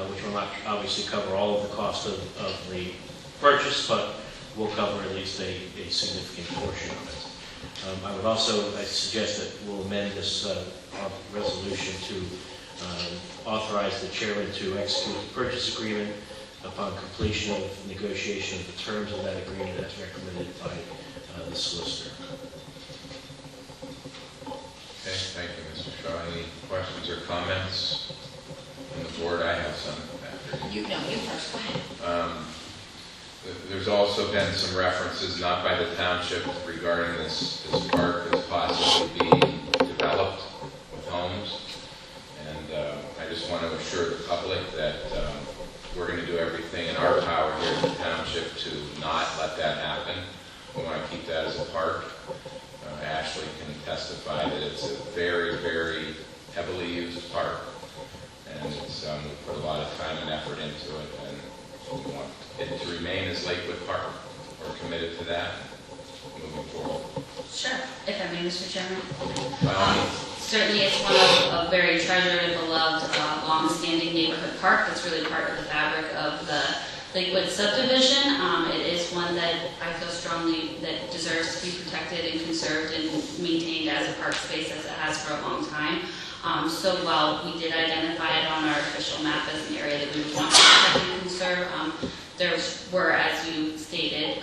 which will not obviously cover all of the cost of the purchase, but will cover at least a significant portion of it. I suggest that we'll amend this resolution to authorize the chairman to execute the purchase agreement upon completion of negotiation of the terms of that agreement as recommended by the solicitor. Okay, thank you, Mr. Shaw. Any questions or comments from the board? I have some after you. You first, go ahead. There's also been some references, not by the township, regarding this park as possibly being developed with homes. And I just want to assure the public that we're going to do everything in our power here in the township to not let that happen. We want to keep that as a park. Ashley can testify that it's a very, very heavily used park. And it's, we put a lot of time and effort into it. And we want it to remain as Lakewood Park. We're committed to that moving forward. Sure, if I may, Mr. Chairman. By all means. Certainly it's one of a very treasured and beloved, long-standing neighborhood park that's really part of the fabric of the Lakewood subdivision. It is one that I feel strongly that deserves to be protected and conserved and maintained as a park space as it has for a long time. So while we did identify it on our official map as an area that we would want to protect and conserve, there were, as you stated,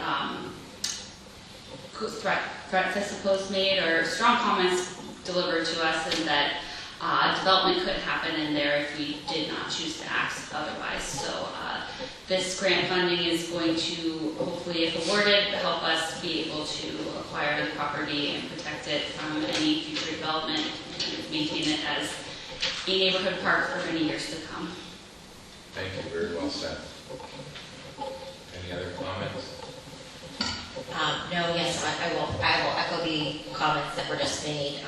threats, I suppose, made or strong comments delivered to us, and that development could happen in there if we did not choose to act otherwise. So this grant funding is going to, hopefully if awarded, help us be able to acquire the property and protect it from any future development and maintain it as a neighborhood park for many years to come. Thank you. Very well said. Any other comments? No, yes, I will echo the comments that were just made.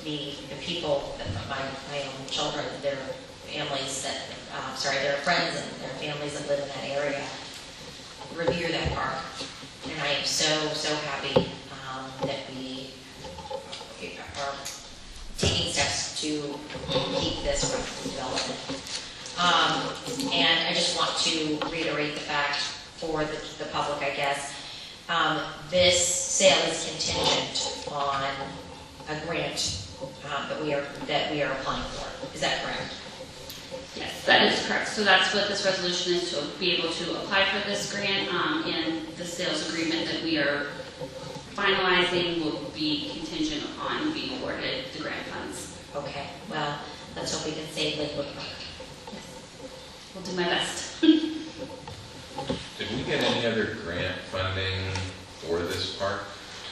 The people, my own children, their families that, their friends and their families that live in that area revere that park. And I am so happy that we are taking steps to keep this from development. And I just want to reiterate the fact for the public, I guess, this sale is contingent on a grant that we are applying for. Is that correct? Yes, that is correct. So that's what this resolution is, to be able to apply for this grant, and the sales agreement that we are finalizing will be contingent upon being awarded the grant funds. Okay, well, let's hope we can save Lakewood Park. Yes, we'll do my best. Did we get any other grant funding for this park?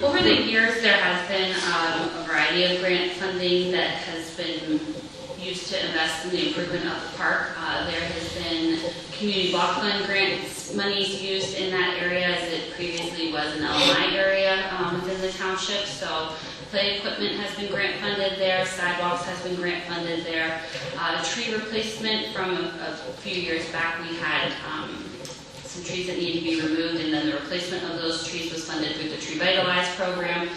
Over the years, there has been a variety of grant funding that has been used to invest in the improvement of the park. There has been community block fund grants, monies used in that area, as it previously was an LMI area within the the township, so play equipment has been grant funded there, sidewalks has been grant funded there. Tree replacement from a few years back, we had some trees that needed to be removed, and then the replacement of those trees was funded through the Tree Vitalize program.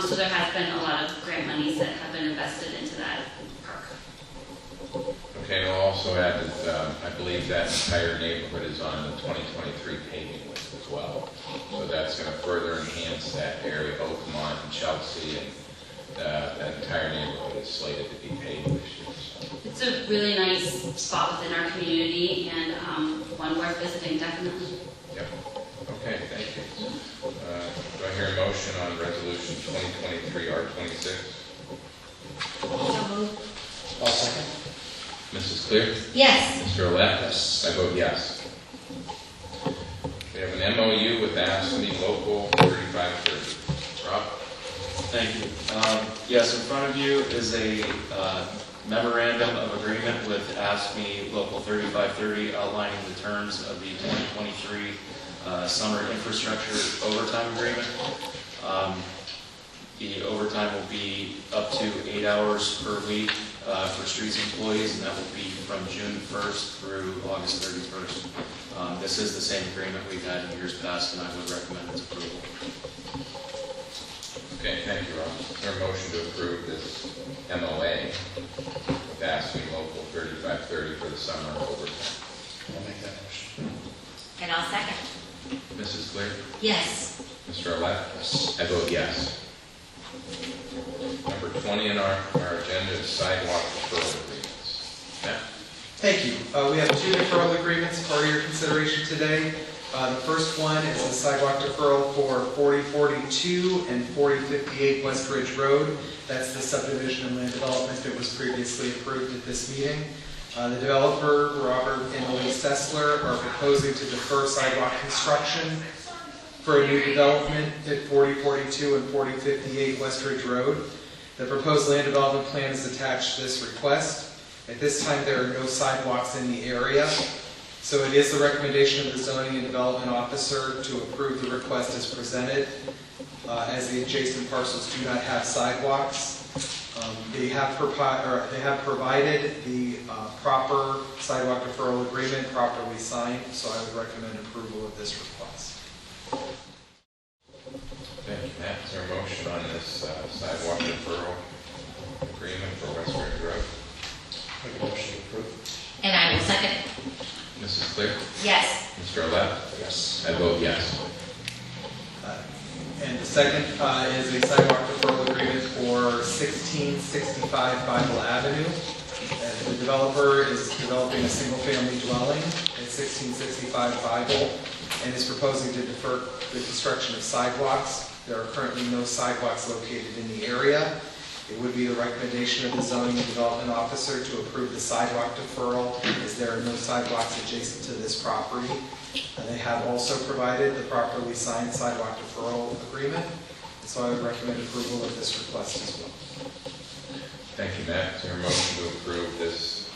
So there has been a lot of grant monies that have been invested into that park. Okay, and I'll also add that I believe that entire neighborhood is on the 2023 paving list as well. So that's going to further enhance that area, Oakmont and Chelsea, and that entire neighborhood is slated to be paved this year. So. It's a really nice spot within our community, and one worth visiting, definitely. Yep. Okay, thank you. Do I hear a motion on resolution 2023-R26? So moved. I'll second. Mrs. Clear? Yes. Mr. Olet? Yes. I vote yes. We have an MOU with ASME Local 3530. Rob? Thank you. Yes, in front of you is a memorandum of agreement with ASME Local 3530 outlining the terms of the 2023 Summer Infrastructure Overtime Agreement. The overtime will be up to 8 hours per week for streets employees, and that will be from June 1st through August 31st. This is the same agreement we've had in years past, and I would recommend its approval. Okay, thank you, Rob. Is there a motion to approve this MOA with ASME Local 3530 for the summer overtime? I'll make that motion. And I'll second. Mrs. Clear? Yes. Mr. Olet? Yes. I vote yes. Number 20 on our agenda is sidewalk deferral agreements. Matt? Thank you. We have two deferral agreements for your consideration today. The first one is the sidewalk deferral for 4042 and 4058 West Ridge Road. That's the subdivision and land development that was previously approved at this meeting. The developer, Robert and Elise Sessler, are proposing to defer sidewalk construction for a new development at 4042 and 4058 West Ridge Road. The proposed land development plan is attached to this request. At this time, there are no sidewalks in the area, so it is the recommendation of the zoning and development officer to approve the request as presented, as the adjacent parcels do not have sidewalks. They have provided the proper sidewalk deferral agreement properly signed, so I would recommend approval of this request. Thank you, Matt. Is there a motion on this sidewalk deferral agreement for West Ridge Road? Make a motion to approve. And I will second. Mrs. Clear? Yes. Mr. Olet? Yes. I vote yes. And the second is a sidewalk deferral agreement for 1665 Bible Avenue. The developer is developing a single-family dwelling at 1665 Bible and is proposing to defer the construction of sidewalks. There are currently no sidewalks located in the area. It would be the recommendation of the zoning and development officer to approve the sidewalk deferral, as there are no sidewalks adjacent to this property. And they have also provided the properly signed sidewalk deferral agreement, so I would recommend approval of this request as well. Thank you, Matt. Is there a motion to approve this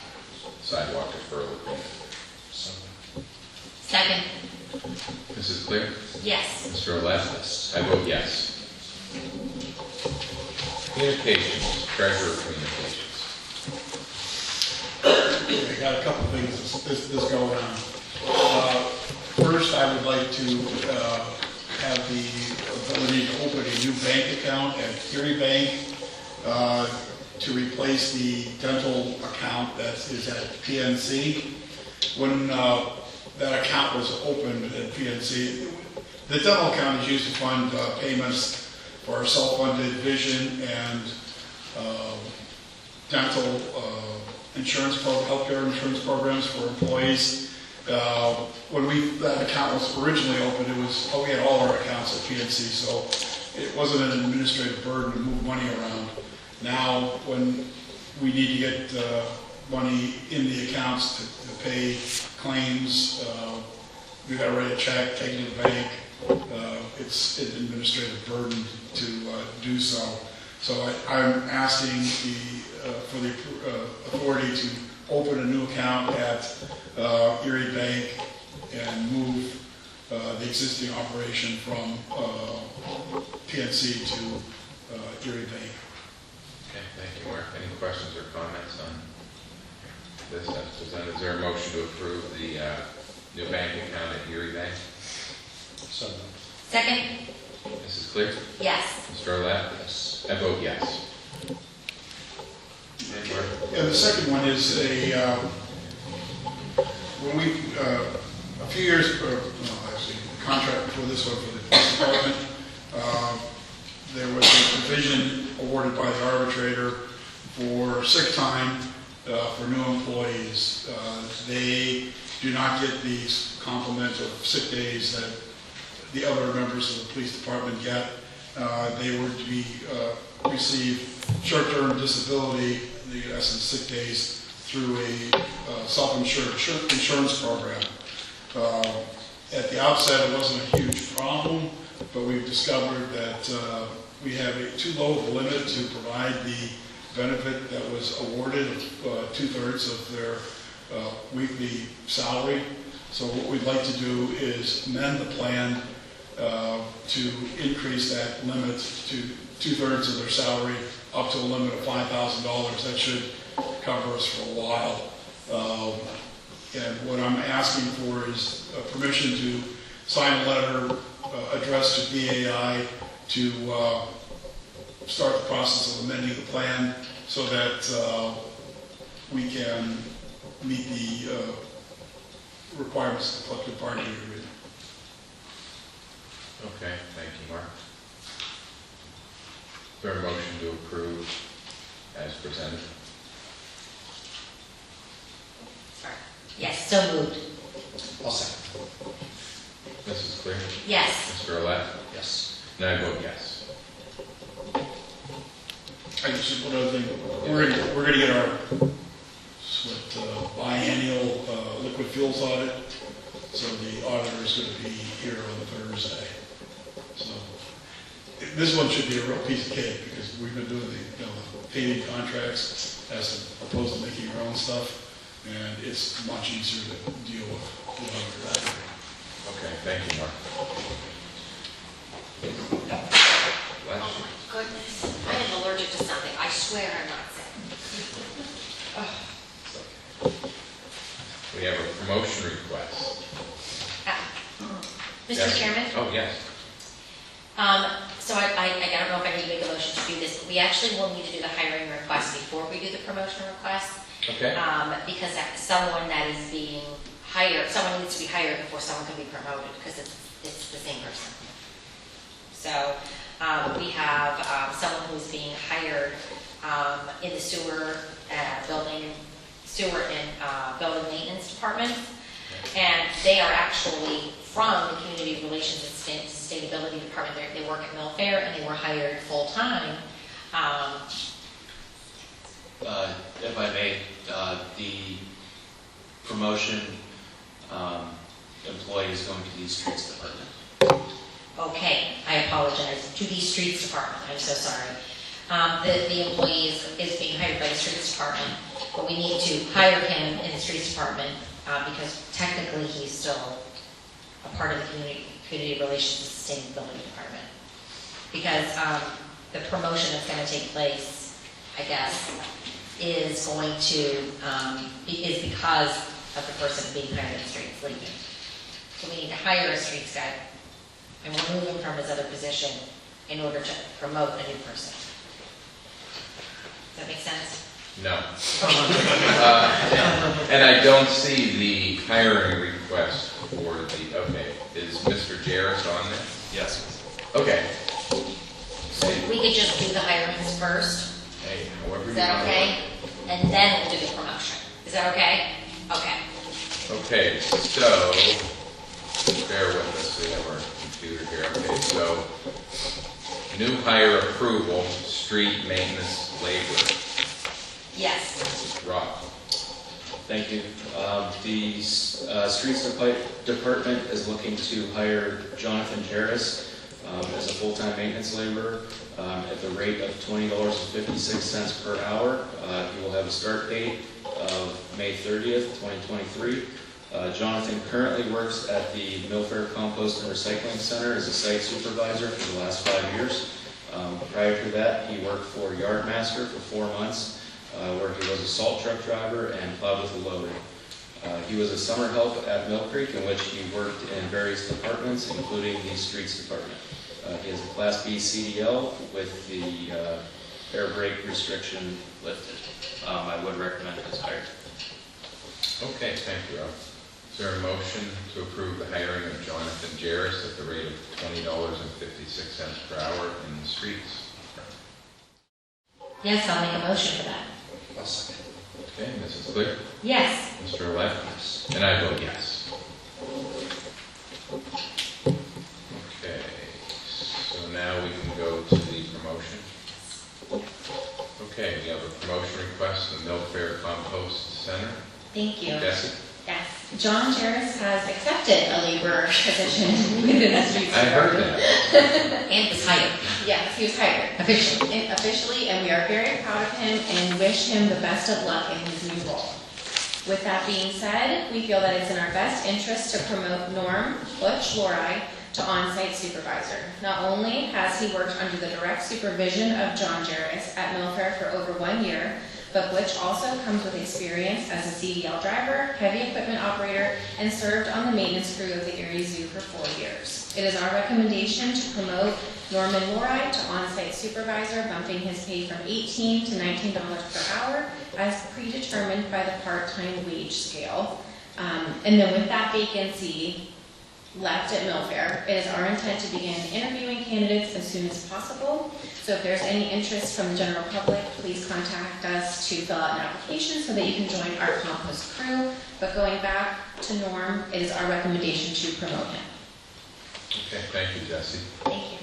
sidewalk deferral agreement? Second. Mrs. Clear? Yes. Mr. Olet? I vote yes. Communications, treasurer communications. I got a couple things this going on. First, I would like to have the ability to open a new bank account at Erie Bank to replace the dental account that is at PNC. When that account was opened at PNC, the dental account is used to fund payments for self-funded vision and dental insurance, healthcare insurance programs for employees. When that account was originally opened, we had all our accounts at PNC, so it wasn't an administrative burden to move money around. Now, when we need to get money in the accounts to pay claims, we got to write a check, take it to the bank. It's an administrative burden to do so. So I'm asking for the authority to open a new account at Erie Bank and move the existing operation from PNC to Erie Bank. Okay, thank you, Mark. Any questions or comments on this as presented? Is there a motion to approve the new bank account at Erie Bank? So, Second? Mrs. Clear? Yes. Mr. Olet? yes. I vote yes. Okay, Mark? Yeah, the second one is when we, a few years, actually, the contract before this one for the police department, there was a provision awarded by the arbitrator for sick time for new employees. They do not get these complement of sick days that the other members of the police department get. They were to be receive short-term disability, in essence sick days, through a self-insured insurance program. At the outset, it wasn't a huge problem, but we've discovered that we have too low of a limit to provide the benefit that was awarded, 2/3 of their weekly salary. So what we'd like to do is amend the plan to increase that limit to 2/3 of their salary up to a limit of $5,000. That should cover us for a while. And what I'm asking for is permission to sign a letter addressed to BAI to start the process of amending the plan so that we can meet the requirements of the collective bargaining agreement. Okay, thank you, Mark. Is there a motion to approve as presented? Sorry. Yes, so moved. I'll second. Mrs. Clear? Yes. Mr. Olet? Yes. And I vote yes. I guess just one other thing, we're gonna get our biennial liquid fuels audit, so the auditor is going to be here on Thursday. So this one should be a real piece of cake because we've been doing the paving contracts as opposed to making our own stuff, and it's much easier to deal with that. Okay, thank you, Mark. Bless you. Goodness, I am allergic to something. I swear I'm not sick. We have a promotion request. Mr. Yes. Chairman? Oh, yes. So I don't know if I need to make a motion to do this, but we actually will need to do the hiring request before we do the promotion request. Okay. Because someone that is being hired, someone needs to be hired before someone can be promoted, because it's the same person. So we have someone who's being hired in the sewer building maintenance department, and they are actually from the Community Relations and Sustainability Department. They work at Millfair, and they were hired full-time. If I may, the promotion employee is going to the streets department. Okay, I apologize. To the streets department, I'm so sorry. The employee is being hired by the streets department, but we need to hire him in the streets department because technically he's still a part of the community relations and sustainability department. Because the promotion that's going to take place, I guess, is going to is because of the person being hired in the streets leaving. So we need to hire a streets guy and remove him from his other position in order to promote a new person. Does that make sense? No. And I don't see the hiring request for the, okay, is Mr. Jarrett on there? Yes. Okay. So we could just do the hirings first. Hey, however you Is that want to okay? And then we'll do the promotion. Is that okay? Okay. Okay, so, bear with us, we have our computer here. Okay, so, new hire approval, street maintenance laborer. Yes. Rob. Thank you. The Streets Department is looking to hire Jonathan Jarris as a full-time maintenance laborer at the rate of $20.56 per hour. He will have a start date of May 30th, 2023. Jonathan currently works at the Millcreek Compost and Recycling Center as a site supervisor for the last 5 years. Prior to that, he worked for Yardmaster for 4 months, where he was a salt truck driver and plowed with a loader. He was a summer help at Millcreek, in which he worked in various departments, including the streets department. He has a Class B CDL with the air brake restriction lifted. I would recommend his hire. Okay, thank you, Rob. Is there a motion to approve the hiring of Jonathan Jarris at the rate of $20.56 per hour in the streets? Yes, I'll make a motion for that. I'll second. Okay, Mrs. Clear? Yes. Mr. Olet? Yes. And I vote yes. Okay, so now we can go to the promotion. Okay, we have a promotion request in the Millcreek Compost Center. Thank you. Jesse? Yes. John Jarris has accepted a laborer position within the streets I heard department. that. And was hired. Yes, he was hired. Officially, and we are very proud of him and wish him the best of luck in his new role. With that being said, we feel that it's in our best interest to promote Norm Butch Lori to on-site supervisor. Not only has he worked under the direct supervision of John Jarris at Millcreek for over 1 year, but Butch also comes with experience as a CDL driver, heavy equipment operator, and served on the maintenance crew of the Erie Zoo for 4 years. It is our recommendation to promote Norman Lori to on-site supervisor, bumping his pay from $18 to $19 per hour as predetermined by the part-time wage scale. And then with that vacancy left at Millfair, it is our intent to begin interviewing candidates as soon as possible. So if there's any interest from the general public, please contact us to fill out an application so that you can join our compost crew. But going back to Norm, it is our recommendation to promote him. Okay, thank you, Jesse. Thank you.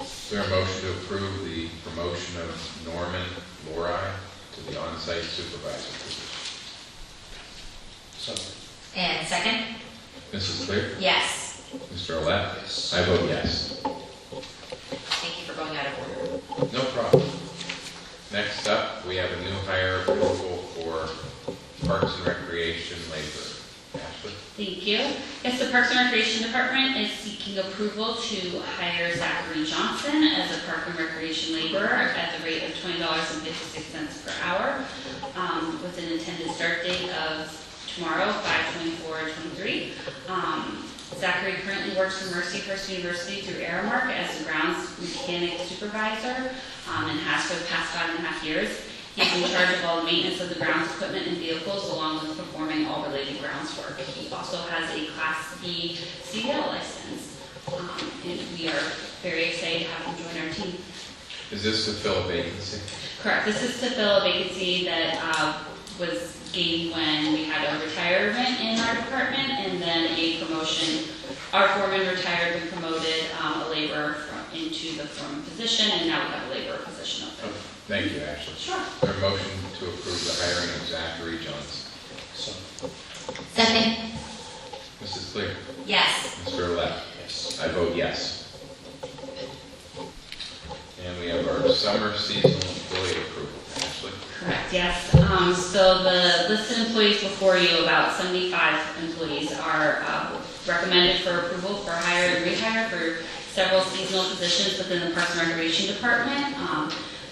Is there a motion to approve the promotion of Norman Lori to the on-site supervisor position? So, And second? Mrs. Clear? Yes. Mr. Olet? yes. I vote yes. Thank you for going out of order. No problem. Next up, we have a new hire approval for Parks and Recreation laborer. Ashley? Thank you. Yes, the Parks and Recreation Department is seeking approval to hire Zachary Johnson as a Park and Recreation laborer at the rate of $20.56 per hour, with an intended start date of tomorrow, 5/24/23. Zachary currently works for Mercy First University through Aramark as the grounds mechanic supervisor, and has for the past 5.5 years. He's in charge of all the maintenance of the grounds equipment and vehicles, along with performing all related grounds work. He also has a Class B CDL license, and we are very excited to have him join our team. Is this to fill a vacancy? Correct. This is to fill a vacancy that was gained when we had a retirement in our department, and then a promotion. Our foreman retired, we promoted a laborer into the foreman position, and now we have a laborer position open. Okay, thank you, Ashley. Sure. Is there a motion to approve the hiring of Zachary Johnson? So, Second? Mrs. Clear? Yes. Mr. Olet? yes. I vote yes. And we have our summer seasonal employee approval. Ashley? Correct, yes. So the listed employees before you, about 75 employees, are recommended for approval for hire and rehire for several seasonal positions within the Parks and Recreation Department.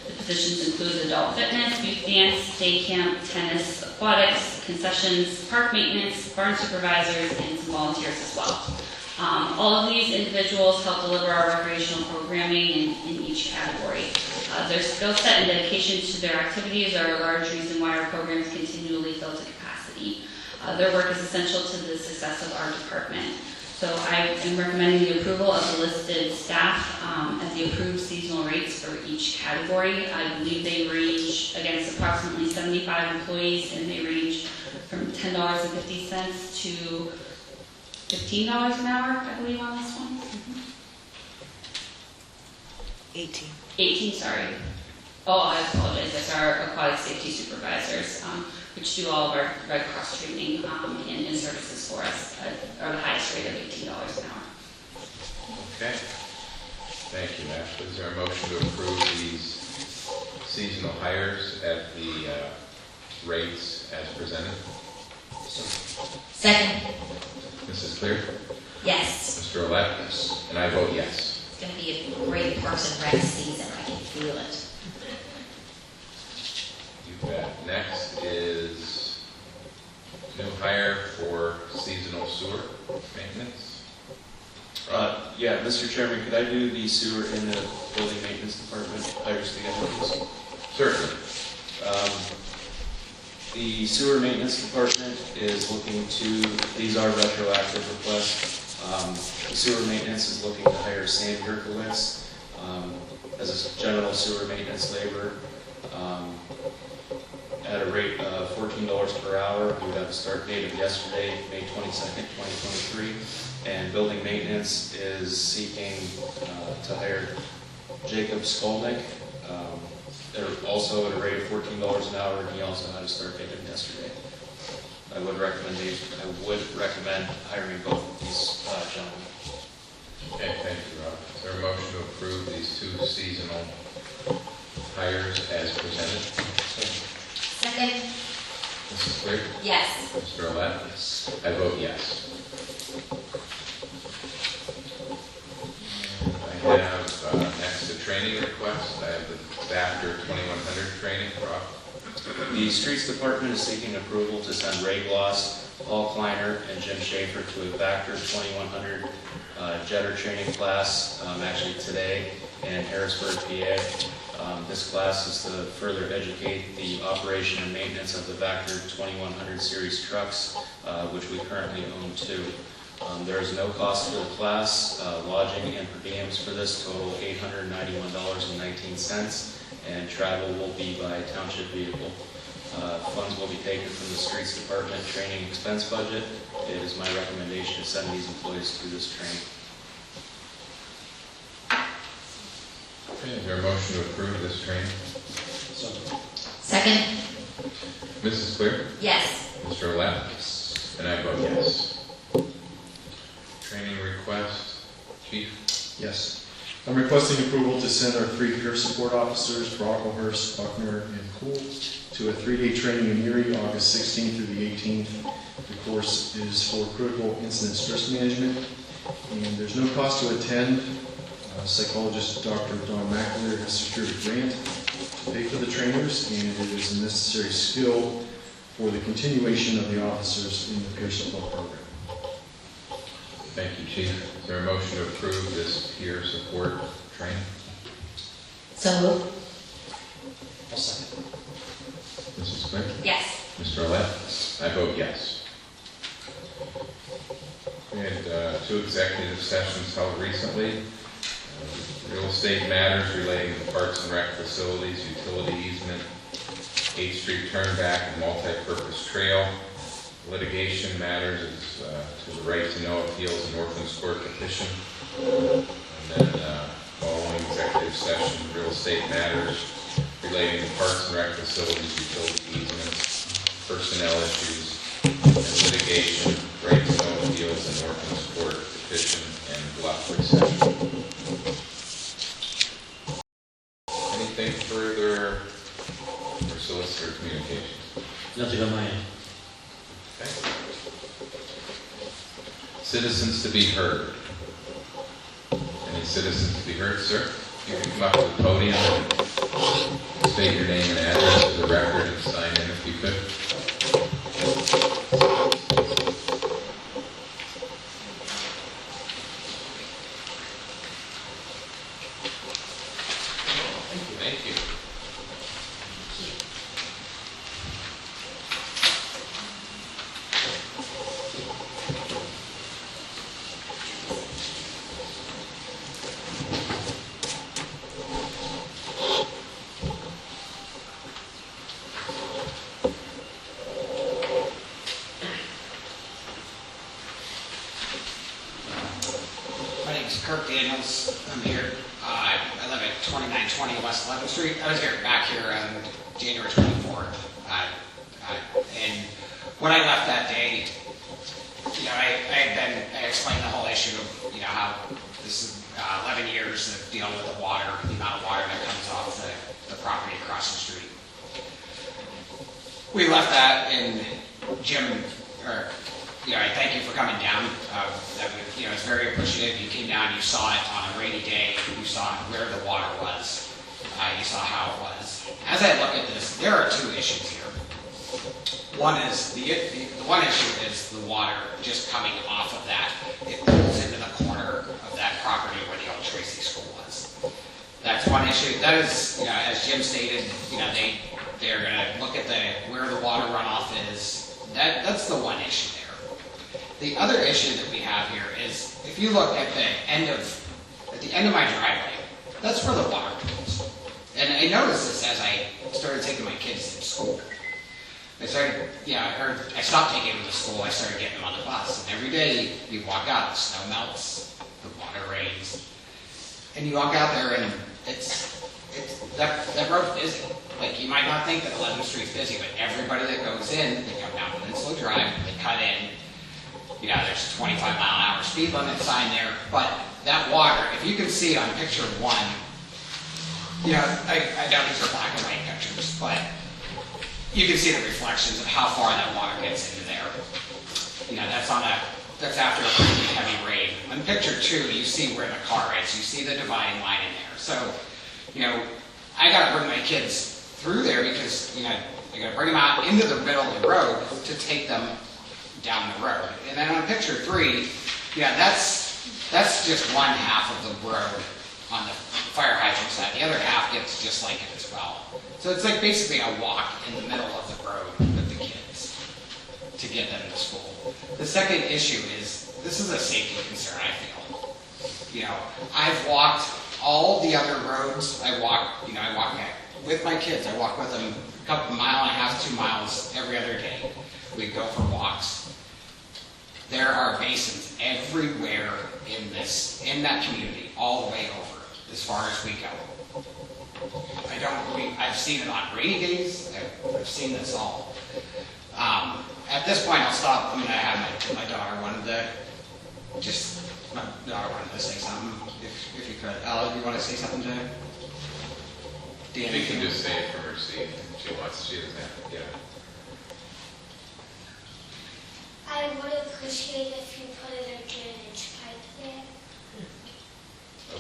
The positions include adult fitness, youth dance, day camp, tennis, aquatics, concessions, park maintenance, barn supervisors, and some volunteers as well. All of these individuals help deliver our recreational programming in each category. Their skill set and dedication to their activities are a large reason why our programs continually fill to capacity. Their work is essential to the success of our department. So I am recommending the approval of the listed staff at the approved seasonal rates for each category. I believe they range against approximately 75 employees, and they range from $10.50 to $15 an hour, I believe, on this one. 18, sorry. Oh, I apologize. That's our aquatic safety supervisors, which do all of our Red Cross training and in-services for us at the highest rate of $18 an hour. Okay. Thank you, Ashley. Is there a motion to approve these seasonal hires at the rates as presented? So, Second. Mrs. Clear? Yes. Mr. Olet? Yes. And I vote yes. It's going to be a great Parks and Rec season. I can feel it. You bet. Next is new hire for seasonal sewer maintenance. Yeah, Mr. Chairman, could I do the sewer in the building maintenance department hires together, please? Certainly. The sewer maintenance department is looking to, these are retroactive requests. The sewer maintenance is looking to hire Sam Yerkowitz as a general sewer maintenance labor at a rate of $14 per hour. We would have a start date of yesterday, May 22nd, 2023. And building maintenance is seeking to hire Jacob Skolnick, also at a rate of $14 an hour, and he also had a start date of yesterday. I would recommend hiring both of these gentlemen. Okay, thank you, Rob. Is there a motion to approve these two seasonal hires as presented? Second. Mrs. Clear? Yes. Mr. Olet? Yes. I vote yes. I have next a training request. I have the Factor 2100 training. Rob? The Streets Department is seeking approval to send Ray Gloss, Paul Kleiner, and Jim Schaefer to a Factor 2100 jetter training class actually today in Harrisburg, PA. This class is to further educate the operation and maintenance of the Factor 2100 series trucks, which we currently own 2. There is no cost to the class. Lodging and per diems for this total $891.19, and travel will be by township vehicle. Funds will be taken from the Streets Department training expense budget. It is my recommendation to send these employees through this training. Okay, is there a motion to approve this training? Second. Mrs. Clear? Yes. Mr. Olet? Yes. And I vote yes. Training request, Chief? Yes. I'm requesting approval to send our 3 peer support officers, Brocklehurst, Buckner, and Poole, to a 3-day training in Erie, August 16th through the 18th. The course is for critical incident stress management, and there's no cost to attend. Psychologist Dr. Don McAleer has secured a grant to pay for the trainers, and it is a necessary skill for the continuation of the officers in the peer support program. Thank you, Chief. Is there a motion to approve this peer support training? So moved. I'll second. Mrs. Clear? Yes. Mr. Olet? I vote yes. We had 2 executive sessions held recently. Real estate matters relating to Parks and Rec facilities, utility easement, 8th Street turnback and multi-purpose trail. Litigation matters is to the right to know appeals and orphans court petition. And then following executive session, real estate matters relating to Parks and Rec facilities, utility easements, personnel issues, and litigation, right to know appeals and orphans court petition, and block session. Anything further for solicitor communications? Nothing on my end. Okay. Citizens to be heard. Any citizens to be heard, sir? You can come up to the podium and state your name and address for the record and sign in if you could. Thank you. My name's Kirk Daniels. I'm here. I live at 2920 West 11th Street. I was back here on January 24th. And when I left that day, I explained the whole issue of, how this is 11 years of dealing with the water, the amount of water that comes off the property across the street. We left that, and Jim, appreciative. You came down, you saw it on a rainy day, you saw where the water was, you saw how it was. As I look at this, there are two issues here. One is, the one issue is the water just coming off of that. It pulls into the corner of that property where the old Tracy School was. That's one issue. That is, as Jim stated, they're gonna look at where the water runoff is. That's the one issue there. The other issue that we have here is, if you look at the end of my driveway, that's where the water goes. And I noticed this as I started taking my kids to school. I stopped taking them to school, I started getting them on the bus. And every day you walk out, the snow melts, the water rains. And you walk out there and that road's busy. Like, you might not think that 11th Street's busy, but everybody that goes in, they come down Peninsula Drive, they cut in. There's a 25-mile-an-hour speed limit sign there, but that water, if you can see it on picture 1, I doubt these are black and white pictures, but you can see the reflections of how far that water gets into there. That's after a pretty heavy rain. On picture 2, you see where the car is. You see the dividing line in there. So, I got to bring my kids through there because, I got to bring them out into the middle of the road to take them down the road. And then on picture 3, that's just one half of the road on the fire hydrant side. The other half gets just like it as well. So it's like basically a walk in the middle of the road with the kids to get them to school. The second issue is, this is a safety concern, I feel. I've walked all the other roads. I walk with my kids. I walk with them a couple mile and a half, 2 miles every other day. We go for walks. There are basins everywhere in that community, all the way over, as far as we go. I've seen it on rainy days. I've seen this all. At this point, I'll stop. I'm going to have my daughter wanted to say something. If you could, Ella, do you want to say something to Dan? She can just say it from her seat. She wants. She doesn't have to get it. I would appreciate if you put in a drainage pipe there.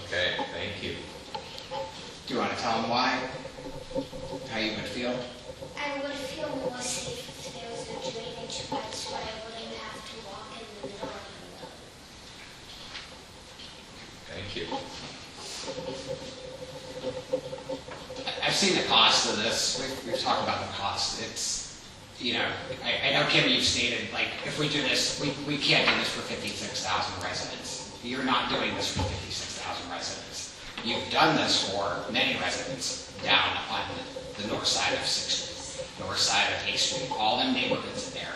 Okay, thank you. Do you want to tell them why? How you would feel? I would feel more safe if there was a drainage pipe so I wouldn't have to walk in the middle of the road. Thank you. I've seen the cost of this. We've talked about the cost. It's, I know, Kim, you've stated, like, if we do this, we can't do this for 56,000 residents. You're not doing this for 56,000 residents. You've done this for many residents down on the north side of 6th Street, north side of 8th Street, all them neighborhoods in there.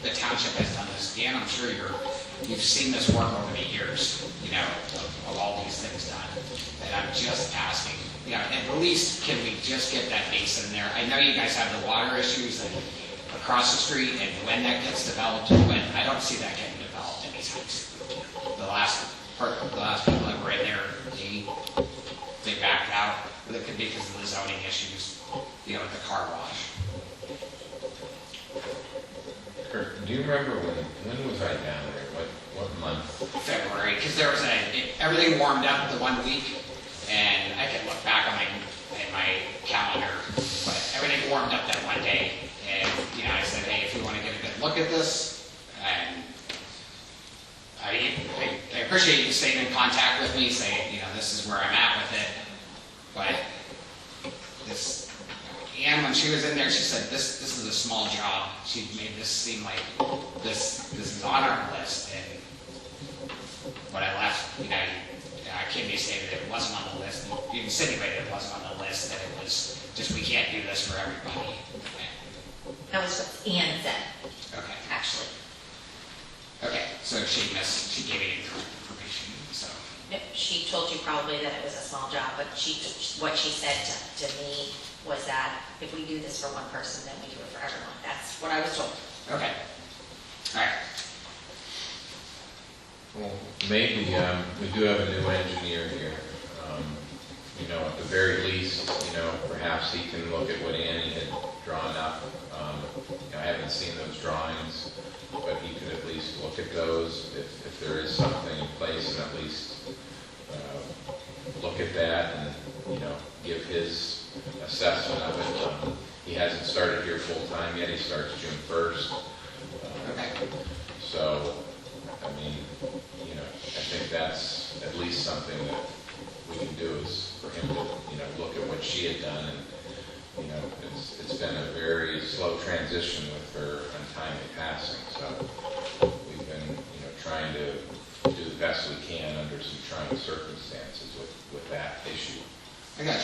The township has done this. Dan, I'm sure you've seen this work over the years, of all these things done. And I'm just asking, at least can we just get that basin there? I know you guys have the water issues across the street, and when that gets developed, I don't see that getting developed anytime soon. The last people that were in there, they backed out. But it could be because of the zoning issues, with the car wash. Kurt, do you remember when was I down there? What month? February, because there was everything warmed up the 1 week, and I can look back on my calendar, but everything warmed up that one day, and I said, hey, if you want to get a good look at this, and I appreciate you staying in contact with me, saying, this is where I'm at with it, but Anne, when she was in there, she said, this is a small job. She made this seem like this is on our list, and when I left, Kimmy stated it wasn't on the list. You insinuated it wasn't on the list, that it was just, we can't do this for everybody. That was what Ann said, Okay. actually. Okay, so she gave you information, so. She told you probably that it was a small job, but what she said to me was that if we do this for one person, then we do it for everyone. That's what I was told. Okay. All right. Well, maybe we do have a new engineer here. At the very least, perhaps he can look at what Annie had drawn up. I haven't seen those drawings, but he could at least look at those if there is something in place, and at least look at that and, give his assessment of it. He hasn't started here full-time yet. He starts June 1st. So, I mean, I think that's at least something that we can do is for him to, look at what she had done. And, it's been a very slow transition with her untimely passing. So we've been, trying to do the best we can under some trying circumstances with that issue. I got you.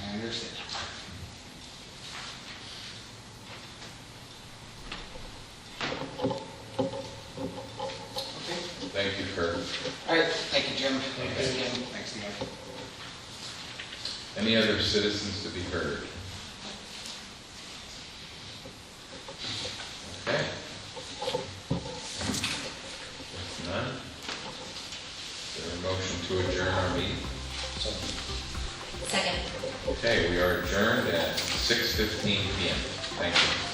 I understand. Thank you, Kurt. All right, thank you, Jim. Thanks again. Thanks again. Any other citizens to be heard? Okay. If none, is there a motion to adjourn our meeting? Second. Okay, we are adjourned at 6:15 p.m. Thank you.